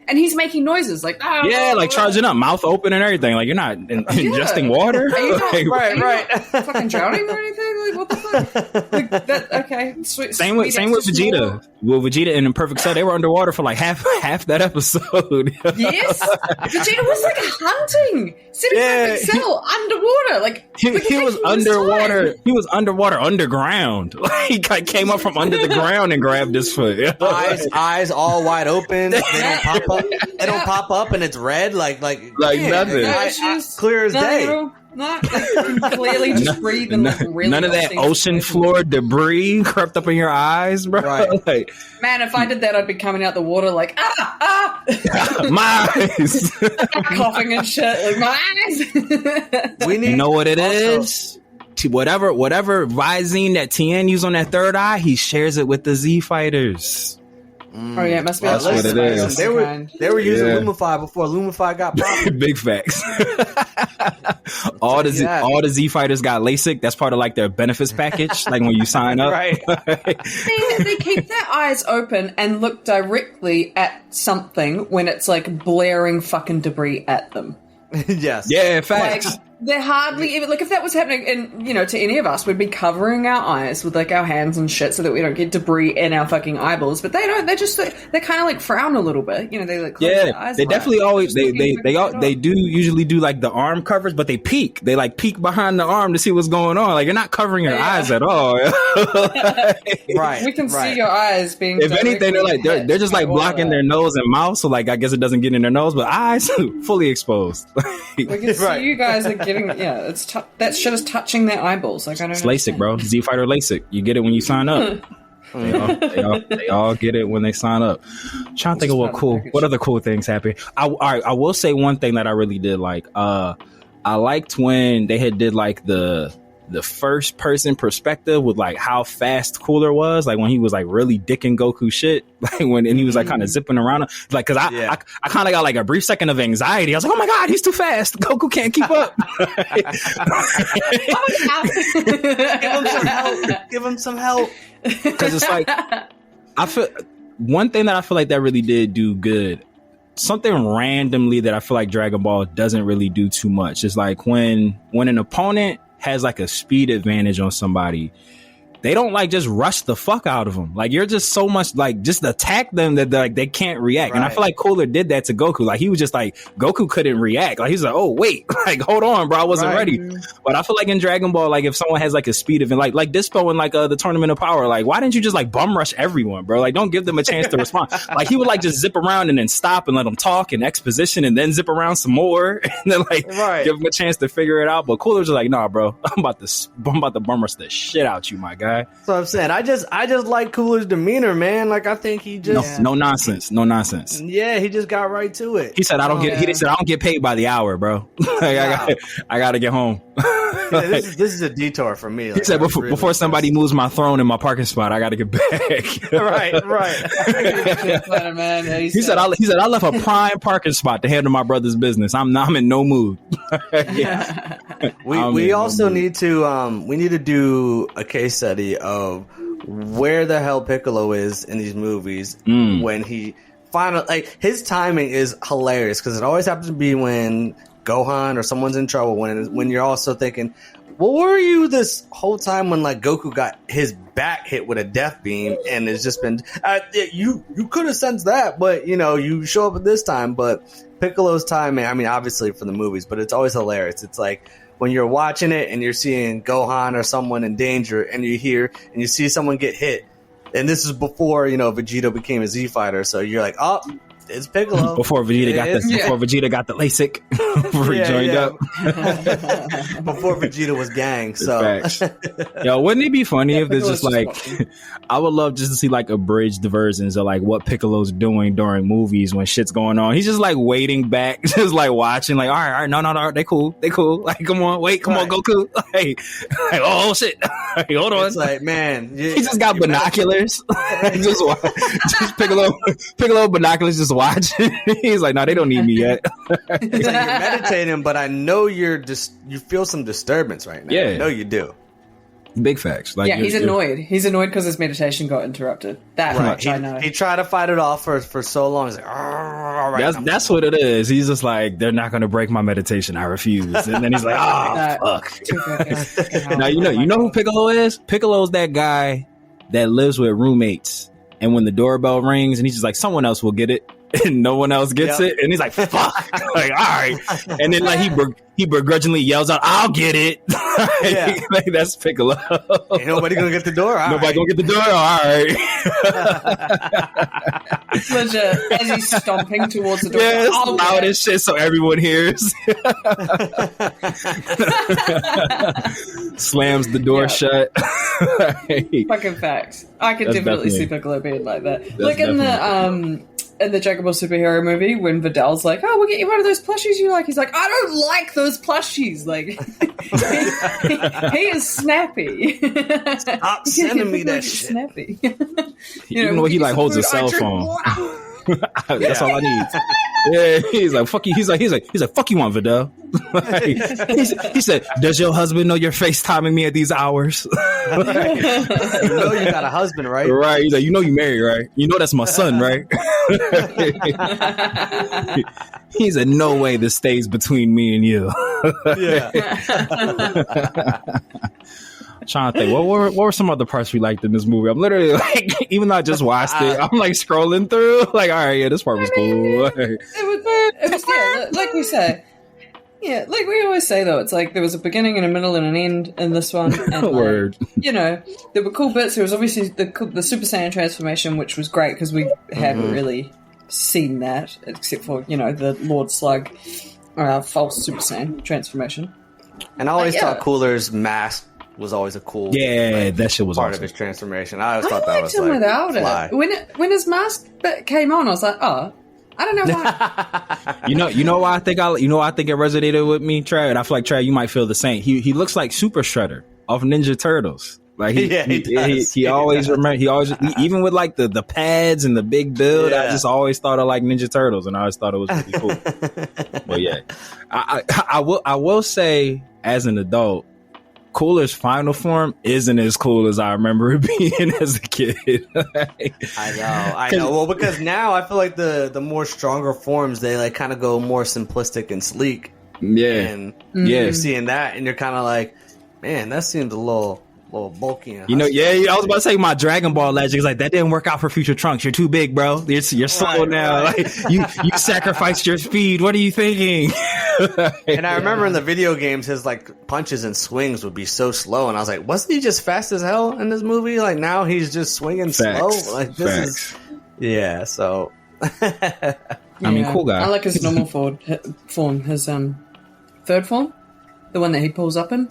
and he's making noises like, like charging up, mouth open and everything. Like you're not ingesting water. Are you not, right. Not fucking drowning or anything? Like what the fuck? Like that? Okay, sweet. Same with Vegeta. Well, Vegeta and Imperfect Cell, they were underwater for like half that episode. Yes, Vegeta was like hunting, sitting Perfect Cell underwater. Like he was underwater. He was underwater underground. Like he came up from under the ground and grabbed his foot. Eyes all wide open. They don't pop up. It don't pop up and it's red like nothing. No, it's just clear as day. No, you can clearly just breathe and like really none of that ocean floor debris crept up in your eyes, bro. Right. Like, man, if I did that, I'd be coming out the water like my eyes. coughing and shit. Like my eyes. You know what it is? Whatever Visine that Tien used on that third eye, he shares it with the Z fighters. Oh yeah, it must be. That's what it is. They were using Lumify before Lumify got popular. Big facts. all the Z fighters got LASIK. That's part of like their benefits package. Like when you sign up, Right? They keep their eyes open and look directly at something when it's like blaring fucking debris at them. Yes. Yeah, facts. Like, they're hardly even, like, if that was happening, and, you know, to any of us, we'd be covering our eyes with, like, our hands and shit so that we don't get debris in our fucking eyeballs, but they don't, they kind of, like, frown a little bit, you know, they, like, close their eyes. They definitely always, they do usually do, like, the arm covers, but they peek. They, like, peek behind the arm to see what's going on. Like, you're not covering your eyes at all. Right. We can see your eyes being, if anything, they're, like, they're just, like, blocking their nose and mouth, so, like, I guess it doesn't get in their nose, but eyes, fully exposed. We can see you guys are getting, it's that shit is touching their eyeballs. Like, I don't know. It's LASIK, bro. Z Fighter LASIK. You get it when you sign up. They all get it when they sign up. I'm trying to think of what other cool things happen. I will say one thing that I really did like. I liked when they did like the first person perspective with like how fast Cooler was, like when he was like really dicking Goku shit, like and he was like kind of zipping around, like because I kind of got like a brief second of anxiety. I was like, oh my god, he's too fast. Goku can't keep up. Give him some help. Because it's like I feel one thing that I feel like that really did do good. Something randomly that I feel like Dragon Ball doesn't really do too much is like when an opponent has like a speed advantage on somebody, they don't like just rush the fuck out of them. Like you're just so much like just attack them that like they can't react. Right. And I feel like Cooler did that to Goku. Like he was just like Goku couldn't react. Like he's like, oh wait, like hold on, bro, I wasn't ready. But I feel like in Dragon Ball, like if someone has like a speed event, like Dispo in like the Tournament of Power, like why didn't you just like bum rush everyone, bro? Like don't give them a chance to respond. Like he would like just zip around and then stop and let them talk and exposition and then zip around some more and then like give them a chance to figure it out. But Cooler's just like, nah, bro, I'm about to bum rush the shit out you, my guy. So I'm saying I just like Cooler's demeanor, man. Like I think he just no nonsense. Yeah, he just got right to it. He said I don't get paid by the hour, bro. Like, I gotta get home. This is a detour for me. Like, he said before somebody moves my throne in my parking spot, I gotta get back. right. He said I left a prime parking spot to handle my brother's business. I'm in no mood. We also need to do a case study of where the hell Piccolo is in these movies when he finally, like, his timing is hilarious because it always happens to be when Gohan or someone's in trouble, when you're also thinking, well, where were you this whole time when like Goku got his back hit with a death beam and it's just been you could have sensed that, but you know, you show up at this time. But Piccolo's timing, I mean, obviously for the movies, but it's always hilarious. It's like when you're watching it and you're seeing Gohan or someone in danger and you hear and you see someone get hit, and this is before, you know, Vegeta became a Z fighter, so you're like, oh, it's Piccolo. Before Vegeta got the LASIK, before he joined up. Before Vegeta was gang. So, yo, wouldn't it be funny if there's just like, I would love just to see like abridged versions of like what Piccolo's doing during movies when shit's going on. He's just like waiting back, just like watching, like, all right, no, they cool. Like, come on, Goku. Like, oh shit, hold on. It's like, man, he just got binoculars. just Piccolo binoculars, just watching. He's like, no, they don't need me yet. He's like, you're meditating, but I know you feel some disturbance right now. Yeah, I know you do. Big facts. Like, he's annoyed. He's annoyed because his meditation got interrupted. That much I know. He tried to fight it off for so long. He's like, all right. That's what it is. He's just like, they're not going to break my meditation. I refuse. And then he's like, fuck. Now you know who Piccolo is? Piccolo's that guy that lives with roommates. And when the doorbell rings, and he's just like, someone else will get it, and no one else gets it, and he's like, fuck, like, all right. And then like he begrudgingly yells out, I'll get it. Like, that's Piccolo. Ain't nobody gonna get the door. Nobody gonna get the door. All right. Legit, as he's stomping towards the door. Yeah, it's loud as shit so everyone hears. Slams the door shut. Fucking facts. I could definitely see Piccolo being like that. That's Like in the Dragon Ball superhero movie, when Vidal's like, "Oh, we'll get you one of those plushies you like." He's like, "I don't like those plushies." Like, he is snappy. Stop sending me that shit. Snappy. Even though he like holds a cell phone. That's all I need. Yeah, he's like, fuck you. He's like, fuck you, want Vidal. He said, does your husband know you're FaceTiming me at these hours? You know you got a husband, right? Right. He's like, you know you married, right? You know that's my son, right? He said, no way this stays between me and you. Yeah. I'm trying to think, what were some other parts we liked in this movie? I'm literally like, even though I just watched it, I'm like scrolling through, like, all right, yeah, this part was cool. It was yeah, like we say. Yeah, like we always say though, it's like there was a beginning and a middle and an end in this one. And Word. You know, there were cool bits. There was obviously the Super Saiyan transformation, which was great because we hadn't really seen that, except for, you know, the Lord Slug false Super Saiyan transformation. And I always thought Cooler's mask was always a cool that shit was part awesome. of his transformation. I always thought that was him like without fly. it. When his mask bit came on, I was like, oh, I don't know why. You know why I think it resonated with me, Trav, and I feel like Trav, you might feel the same. He looks like Super Shredder off Ninja Turtles. Like he always even with like the pads and the big build, I just always thought of like Ninja Turtles, and I always thought it was pretty cool. But yeah, I will say as an adult, Cooler's final form isn't as cool as I remember it being as a kid. I know. Well, because now I feel like the more stronger forms, they like kind of go more simplistic and sleek. Yeah. And you're seeing that, and you're kind of like, man, that seemed a little bulky. And I was about to say my Dragon Ball Legend is like, that didn't work out for Future Trunks. You're too big, bro. You're slow now. Right. Like you sacrificed your speed. What are you thinking? And I remember in the video games, his like punches and swings would be so slow, and I was like, wasn't he just fast as hell in this movie? Like now he's just swinging slow. Like this is So I mean, cool guy. I like his normal form. His third form, the one that he pulls up in.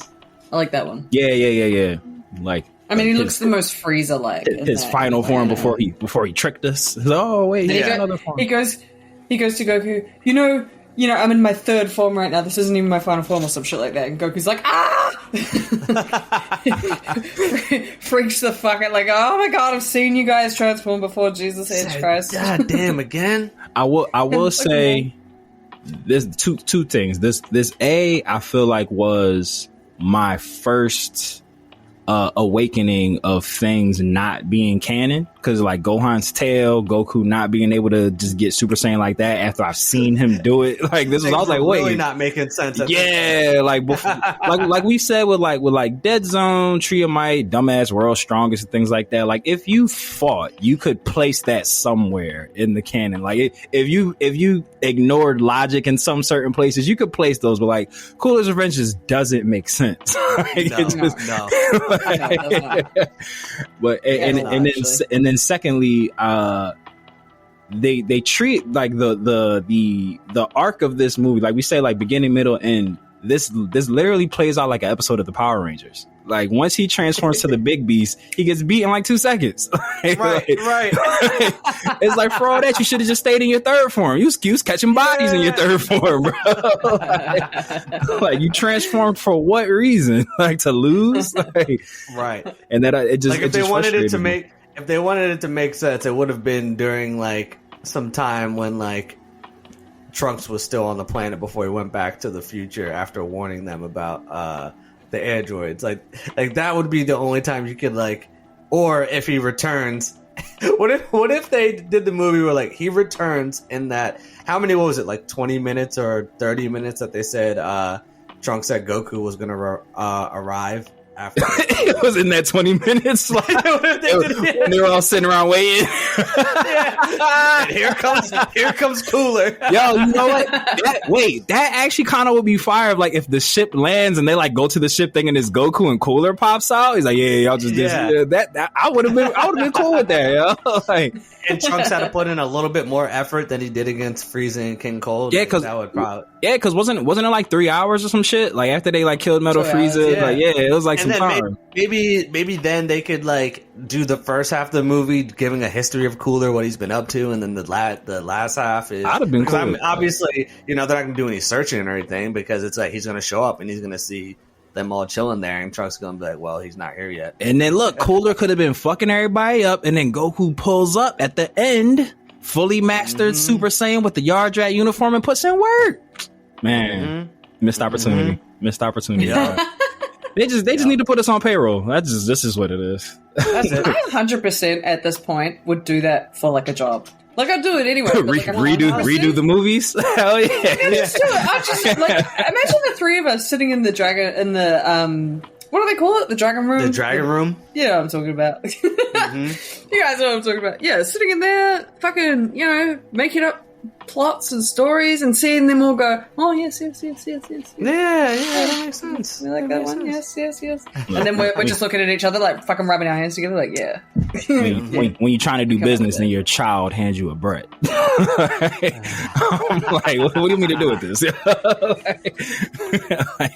I like that one. Yeah. Like, I mean, he looks the most Frieza-like. His final form before he tricked us. Oh wait, he got another form. He goes to Goku. You know, I'm in my third form right now. This isn't even my final form or some shit like that. And Goku's like, freaks the fuck out. Like, oh my god, I've seen you guys transform before. Jesus H Christ. God damn again. I will say there's two things. This I feel like was my first awakening of things not being canon, because like Gohan's tail, Goku not being able to just get Super Saiyan like that after I've seen him do it. Like this was, I was like, wait, really not making sense. Like before, like we said with Dead Zone, Tree of Might, Dumbass World's Strongest, and things like that. Like if you fought, you could place that somewhere in the canon. Like if you ignored logic in some certain places, you could place those. But like Cooler's Revenge just doesn't make sense. No. But and then secondly, they treat like the arc of this movie, like we say, like beginning, middle, end. This literally plays out like an episode of the Power Rangers. Like once he transforms to the big beast, he gets beat in like 2 seconds. Right. It's like, for all that, you should have just stayed in your third form. You was catching bodies in your third form, bro. like you transformed for what reason? Like to lose? Right. And that it just like if they wanted it to make sense, it would have been during like some time when like Trunks was still on the planet before he went back to the future after warning them about the androids. Like that would be the only time you could like, or if he returns. What if they did the movie where like he returns in that, what was it, like 20 minutes or 30 minutes that they said Trunks said Goku was gonna arrive, after. It was in that 20 minutes. Like, when they were all sitting around waiting. And here comes Cooler. Yo, you know what? That actually kind of would be fire. Like if the ship lands and they like go to the ship thing and this Goku and Cooler pops out. He's like, yeah, y'all just did that. I would have been cool with that. Yo. Like, and Trunks had to put in a little bit more effort than he did against Frieza and King Cold. Yeah, because wasn't it like 3 hours or some shit? Like after they like killed Metal Frieza, it was like and some time. Maybe then they could like do the first half of the movie giving a history of Cooler, what he's been up to, and then the last half is. I'd have been cool. Obviously, they're not gonna do any searching or anything because it's like he's gonna show up and he's gonna see them all chilling there, and Trunks gonna be like, well, he's not here yet. And then look, Cooler could have been fucking everybody up, and then Goku pulls up at the end, fully mastered Super Saiyan with the Yard Rat uniform, and puts in work. Man, missed opportunity. Missed opportunity. Yeah. They just need to put us on payroll. This is what it is. That's it. I 100% at this point would do that for like a job. Like I'd do it anyway. But, like, redo the movies. Hell yeah! Just do it. I just like imagine the three of us sitting in the what do they call it? The dragon room. The dragon room. Yeah, I'm talking about. You guys know what I'm talking about. Yeah, sitting in there, fucking, making up plots and stories and seeing them all go, oh yes. Yeah, that makes sense. We like that one. Yes. And then we're just looking at each other like fucking rubbing our hands together like, yeah. When you're trying to do business and your child hands you a bread. I'm like, what do you mean to do with this? I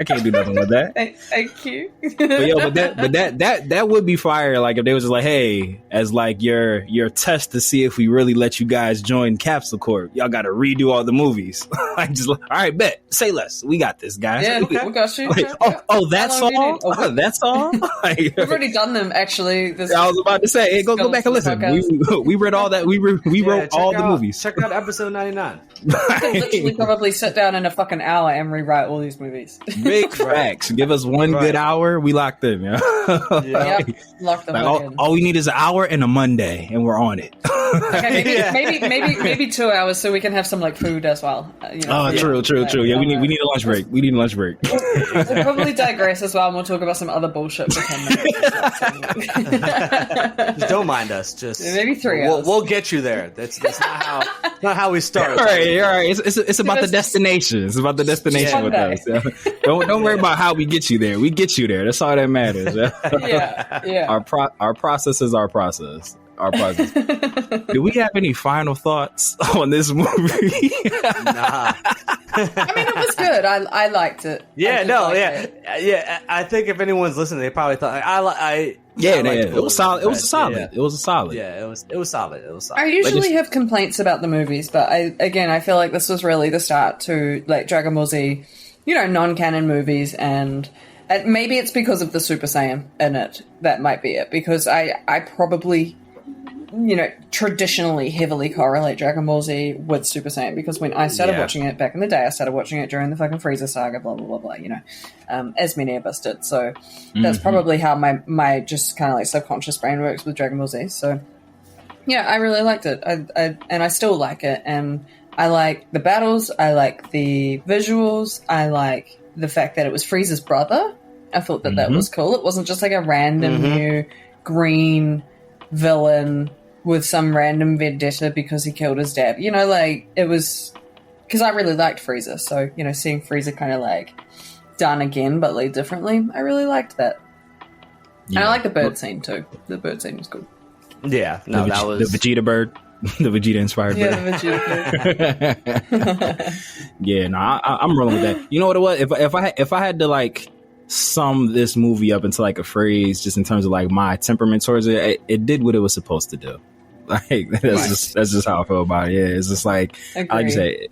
can't do nothing with that. Thank you. but that would be fire. Like if they was just like, hey, as like your test to see if we really let you guys join Capsule Corp, y'all got to redo all the movies. Like just like, all right, bet, say less. We got this, guys. Yeah, we got you. Like, that's all. That's all. Like, we've already done them. Actually, I was about to say, hey, go back and listen. We read all that. We wrote all the movies. Check out episode 99. We can literally probably sit down in a fucking hour and rewrite all these movies. Big facts. Give us one good hour. We locked in. Yeah. Yep, locked them in. All we need is an hour and a Monday, and we're on it. Okay, maybe 2 hours so we can have some like food as well. True. Yeah, we need a lunch break. We'll probably digress as well, and we'll talk about some other bullshit for 10 minutes. Just don't mind us. Just maybe 3 hours. We'll get you there. That's not how we start. All right. It's about the destination. It's about the destination with us. Yeah. Don't worry about how we get you there. We get you there. That's all that matters. Yeah. Our process is our process. Do we have any final thoughts on this movie? Nah. I mean, it was good. I liked it. Yeah. I think if anyone's listening, they probably thought it was solid. It was solid. Yeah. It was solid. Yeah, it was solid. I usually have complaints about the movies, but I feel like this was really the start to like Dragon Ball Z, non-canon movies, and maybe it's because of the Super Saiyan in it. That might be it, because I probably traditionally heavily correlate Dragon Ball Z with Super Saiyan, because when I started watching it back in the day, I started watching it during the fucking Frieza saga, blah, blah, blah, blah, as many of us did. So that's probably how my just kind of like subconscious brain works with Dragon Ball Z. So yeah, I really liked it. And I still like it. And I like the battles. I like the visuals. I like the fact that it was Frieza's brother. I thought that was cool. It wasn't just like a random new green villain with some random vendetta because he killed his dad. It was because I really liked Frieza. So, seeing Frieza kind of like done again, but like differently, I really liked that. Yeah. And I like the bird scene too. The bird scene was cool. Yeah, no, that was the Vegeta bird. The Vegeta inspired bird. Yeah, the Vegeta bird. Yeah, no, I'm rolling with that. You know what it was? If I had to like sum this movie up into like a phrase, just in terms of like my temperament towards it, it did what it was supposed to do. Like that's just how I feel about it. Yeah, it's just like I just say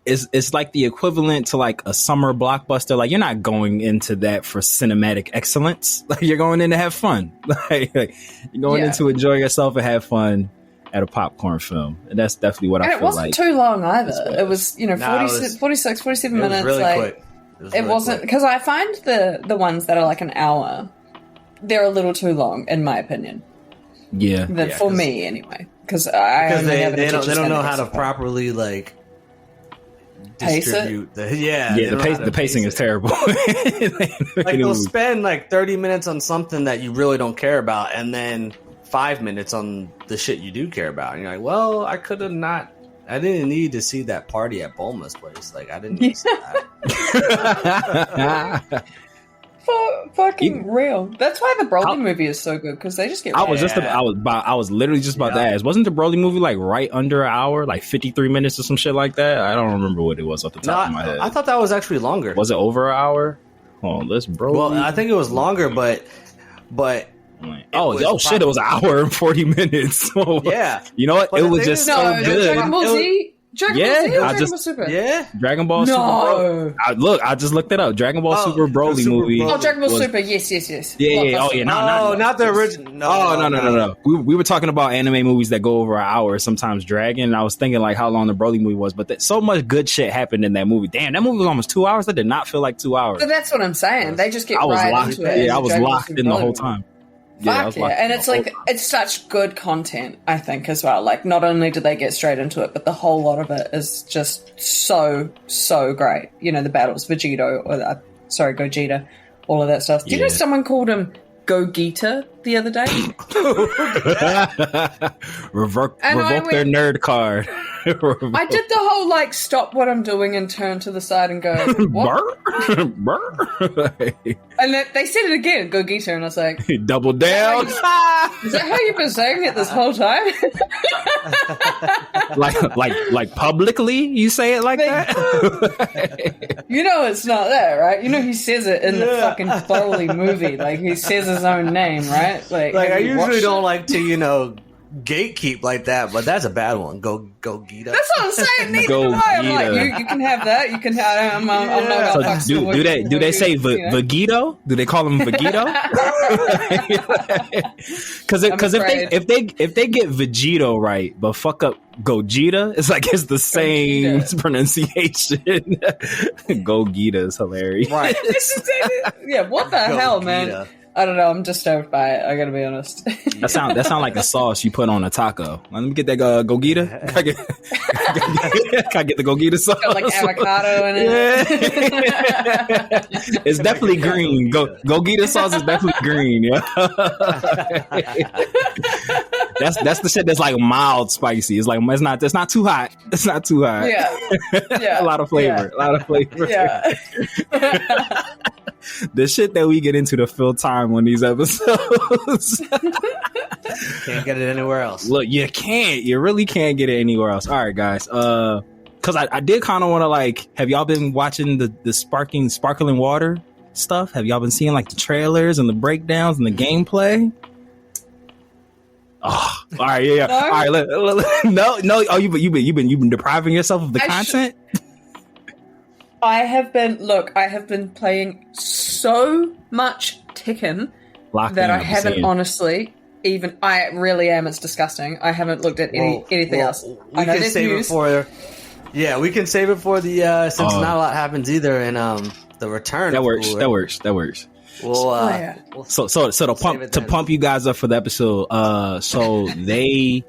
it's like the equivalent to like a summer blockbuster. Like you're not going into that for cinematic excellence. Like you're going in to have fun. Like you're going in to enjoy yourself and have fun at a popcorn film. And that's definitely what I feel like. It wasn't too long either. It was 46, 47 minutes. It was really quick. It wasn't, because I find the ones that are like an hour, they're a little too long in my opinion. Yeah. For me anyway, because they don't know how to properly like pace distribute it. the The pacing is terrible. Like they'll spend like 30 minutes on something that you really don't care about, and then 5 minutes on the shit you do care about. And you're like, well, I didn't need to see that party at Bulma's place. Like, I didn't need to see that. Fucking real. That's why the Broly movie is so good, because they just get. I was literally just about to ask. Wasn't the Broly movie like right under an hour, like 53 minutes or some shit like that? I don't remember what it was off the top of my head. I thought that was actually longer. Was it over an hour? Oh, let's Broly. Well, I think it was longer, but shit! It was an hour and 40 minutes. Yeah, you know what? But it was just so good. Dragon Ball Z. Dragon Ball Z or Dragon Ball Super? Yeah, Dragon Ball Super. I just looked it up. Dragon Ball Super Broly movie. Oh, Dragon Ball Super. Yes. Yeah. Oh, yeah. Not the original. No. We were talking about anime movies that go over an hour, sometimes dragging. And I was thinking like how long the Broly movie was, but so much good shit happened in that movie. Damn, that movie was almost 2 hours. That did not feel like 2 hours. But that's what I'm saying. They just get into it. Yeah, I was locked in the whole time. Fuck yeah. And it's like, it's such good content, I think, as well. Like, not only do they get straight into it, but the whole lot of it is just so great. You know, the battles, Gogeta, all of that stuff. Do you know someone called him Gogeta the other day? Revoke their nerd card. I did the whole, like, stop what I'm doing and turn to the side and go, what? And they said it again, Gogeta, and I was like... Double down! Is that how you've been saying it this whole time? like publicly you say it like that? You know it's not there, right? You know he says it in the fucking Broly movie. Like, he says his own name, right? Like I usually don't like to, gatekeep like that, but that's a bad one. Go Gita. That's what I'm saying. I'm like, you can have that. You can have. I'm not gonna do they say Vegito? Do they call him Vegito? Because if they get Vegito right, but fuck up Gogeta, it's like it's the same pronunciation. Gogeta is hilarious. Right. Yeah. What the hell, man? I don't know. I'm disturbed by it. I gotta be honest. That sound like a sauce you put on a taco. Let me get that Gogeta. Can I get the Gogeta sauce? Got like avocado in it. Yeah. It's definitely green. Gogeta sauce is definitely green. Yeah. That's the shit that's like mild spicy. It's like it's not too hot. It's not too hot. Yeah. A lot of flavor. Yeah. The shit that we get into to fill time on these episodes. Can't get it anywhere else. Look, you can't. You really can't get it anywhere else. All right, guys. Because I did kind of want to have y'all been watching the sparkling water stuff? Have y'all been seeing like the trailers and the breakdowns and the gameplay? Oh, all right, yeah. No? All right, no. Oh, you've been depriving yourself of the content. I have been playing so much Tekken that I haven't honestly even. I really am. It's disgusting. I haven't looked at anything else. We can save it for. Yeah, we can save it for the since not a lot happens either in the return. That works. Well, so to pump you guys up for the episode. So they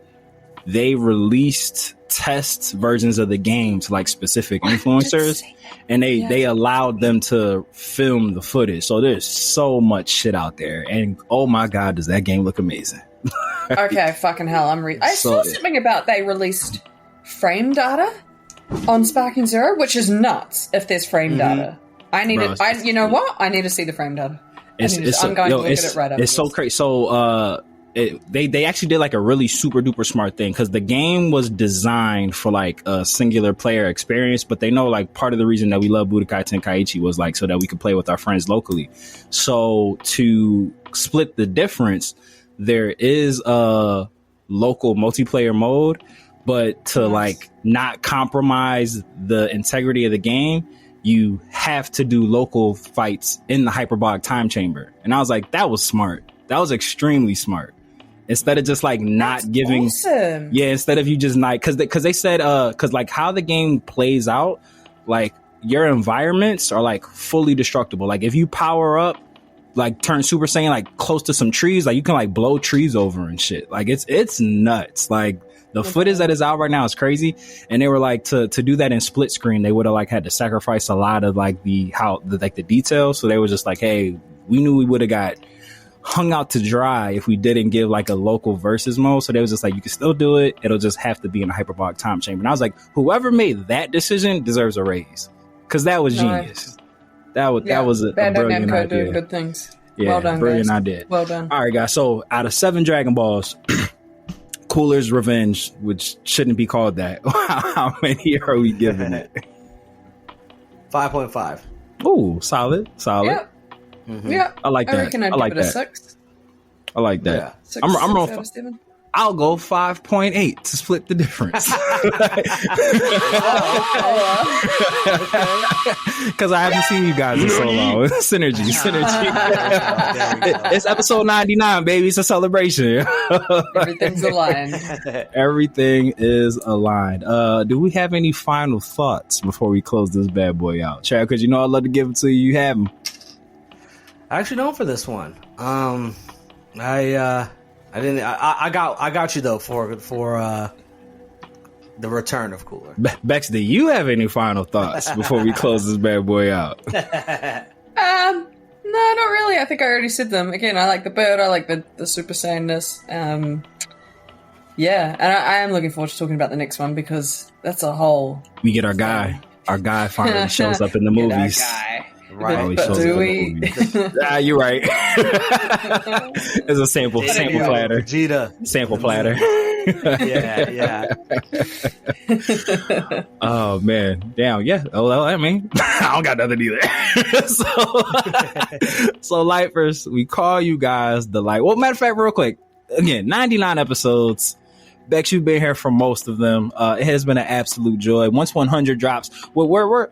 released test versions of the game to like specific influencers, and they allowed them to film the footage. So there's so much shit out there, and oh my god, does that game look amazing? Okay, fucking hell, I saw something about they released frame data on Sparking Zero, which is nuts. If there's frame data, I need it. You know what? I need to see the frame data. I'm going to look at it right after. It's so crazy. So they actually did like a really super duper smart thing, because the game was designed for like a singular player experience, but they know like part of the reason that we love Budokai Tenkaichi was like so that we could play with our friends locally. So to split the difference, there is a local multiplayer mode, but to like not compromise the integrity of the game, you have to do local fights in the hyperbolic time chamber. And I was like, that was smart. That was extremely smart. Instead of just like not That's giving, awesome. Yeah, instead of you just not, because they said, because like how the game plays out, like your environments are like fully destructible. Like if you power up, like turn Super Saiyan like close to some trees, like you can like blow trees over and shit. Like it's nuts. Like The footage that is out right now is crazy. And they were like, to do that in split screen, they would have like had to sacrifice a lot of like the details. So they were just like, hey, we knew we would have got hung out to dry if we didn't give like a local versus mode. So they was just like, you can still do it. It'll just have to be in a hyperbolic time chamber. And I was like, whoever made that decision deserves a raise. Cause that was genius. That was a brilliant idea. Doing good things. Yeah, well done, brilliant guys. idea. Well done. All right, guys. So out of 7 Dragon Balls, Cooler's Revenge, which shouldn't be called that. How many are we giving it? 5.5. Ooh, solid. Yeah. Mm-hmm. Yeah. I like that. reckon I'd I like give it that. a 6. I like that. Yeah. 6 I'm out on of 7. I'll go 5.8 to split the difference. Because I haven't seen you guys in so long. Synergy. It's episode 99, baby. It's a celebration. Everything's aligned. Everything is aligned. Do we have any final thoughts before we close this bad boy out? Trav, because you know I'd love to give it to you. You have them. I actually don't for this one. I got you though for the return of Cooler. Becks, do you have any final thoughts before we close this bad boy out? No, not really. I think I already said them. Again, I like the bird. I like the Super Saiyanness. Yeah, and I am looking forward to talking about the next one because that's a whole. We get our guy. Our guy finally shows up in the movies. Right. But do we? You're right. It's a sample platter. Vegeta. Sample platter. Yeah. Oh man, damn. Yeah. Oh, well, I mean, I don't got nothing either. so lifers, we call you guys the light. Well, matter of fact, real quick, again, 99 episodes. Becks, you've been here for most of them. It has been an absolute joy. Once 100 drops, we're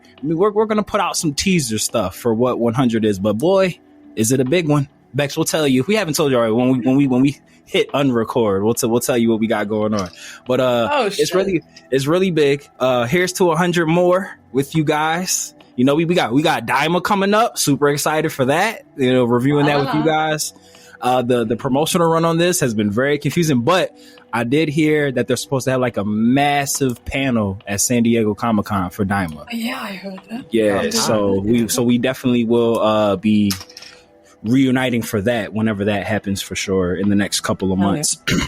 gonna put out some teaser stuff for what 100 is. But boy, is it a big one! Becks, we'll tell you. We haven't told you already. When we hit unrecord, we'll tell you what we got going on. But it's really big. Here's to 100 more with you guys. You know, we got Daima coming up. Super excited for that. You know, reviewing that with you guys. The promotional run on this has been very confusing, but I did hear that they're supposed to have like a massive panel at San Diego Comic-Con for Daima. Yeah, I heard that. Yeah, so we definitely will be reuniting for that whenever that happens for sure in the next couple of months. Yeah.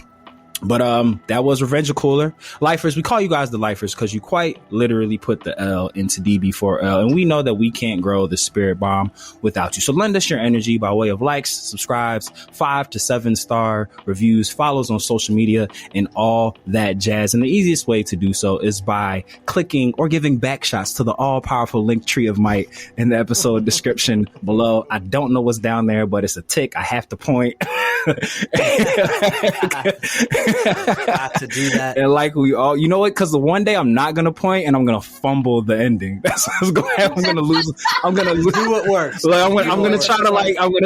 But that was Revenge of Cooler. Lifers, we call you guys the Lifers because you quite literally put the L into DB4L, and we know that we can't grow the Spirit Bomb without you. So lend us your energy by way of likes, subscribes, 5 to 7 star reviews, follows on social media, and all that jazz. And the easiest way to do so is by clicking or giving back shots to the all-powerful link tree of might in the episode description below. I don't know what's down there, but it's a tick. I have to point. Got to do that. And like we all, you know what? Because the one day I'm not gonna point and I'm gonna fumble the ending. That's what's gonna happen. I'm gonna lose. I'm gonna lose. Do what works. Like, I'm gonna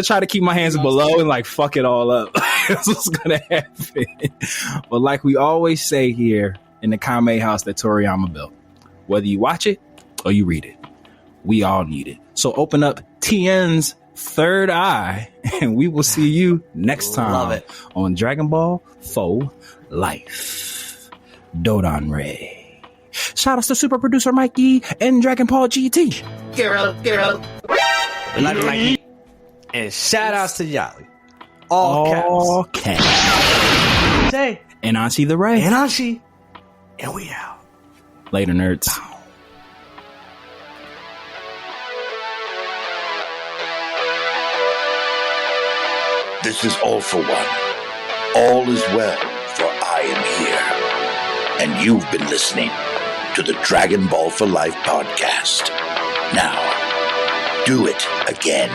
try to keep my hands below and like fuck it all up. That's what's gonna happen. But like we always say here in the Kame house that Toriyama built, whether you watch it or you read it, we all need it. So open up TN's third eye, and we will see you next time on Dragon Ball For Life. Dodon Ray. Shout out to super producer Mikey and Dragon Ball GT. Get out. And shout outs to Yali. All caps. Say. And Anshi the Ray. And Anshi. And we out. Later, nerds. This is All for One. All is well, for I am here. And you've been listening to the Dragon Ball for Life podcast. Now, do it again.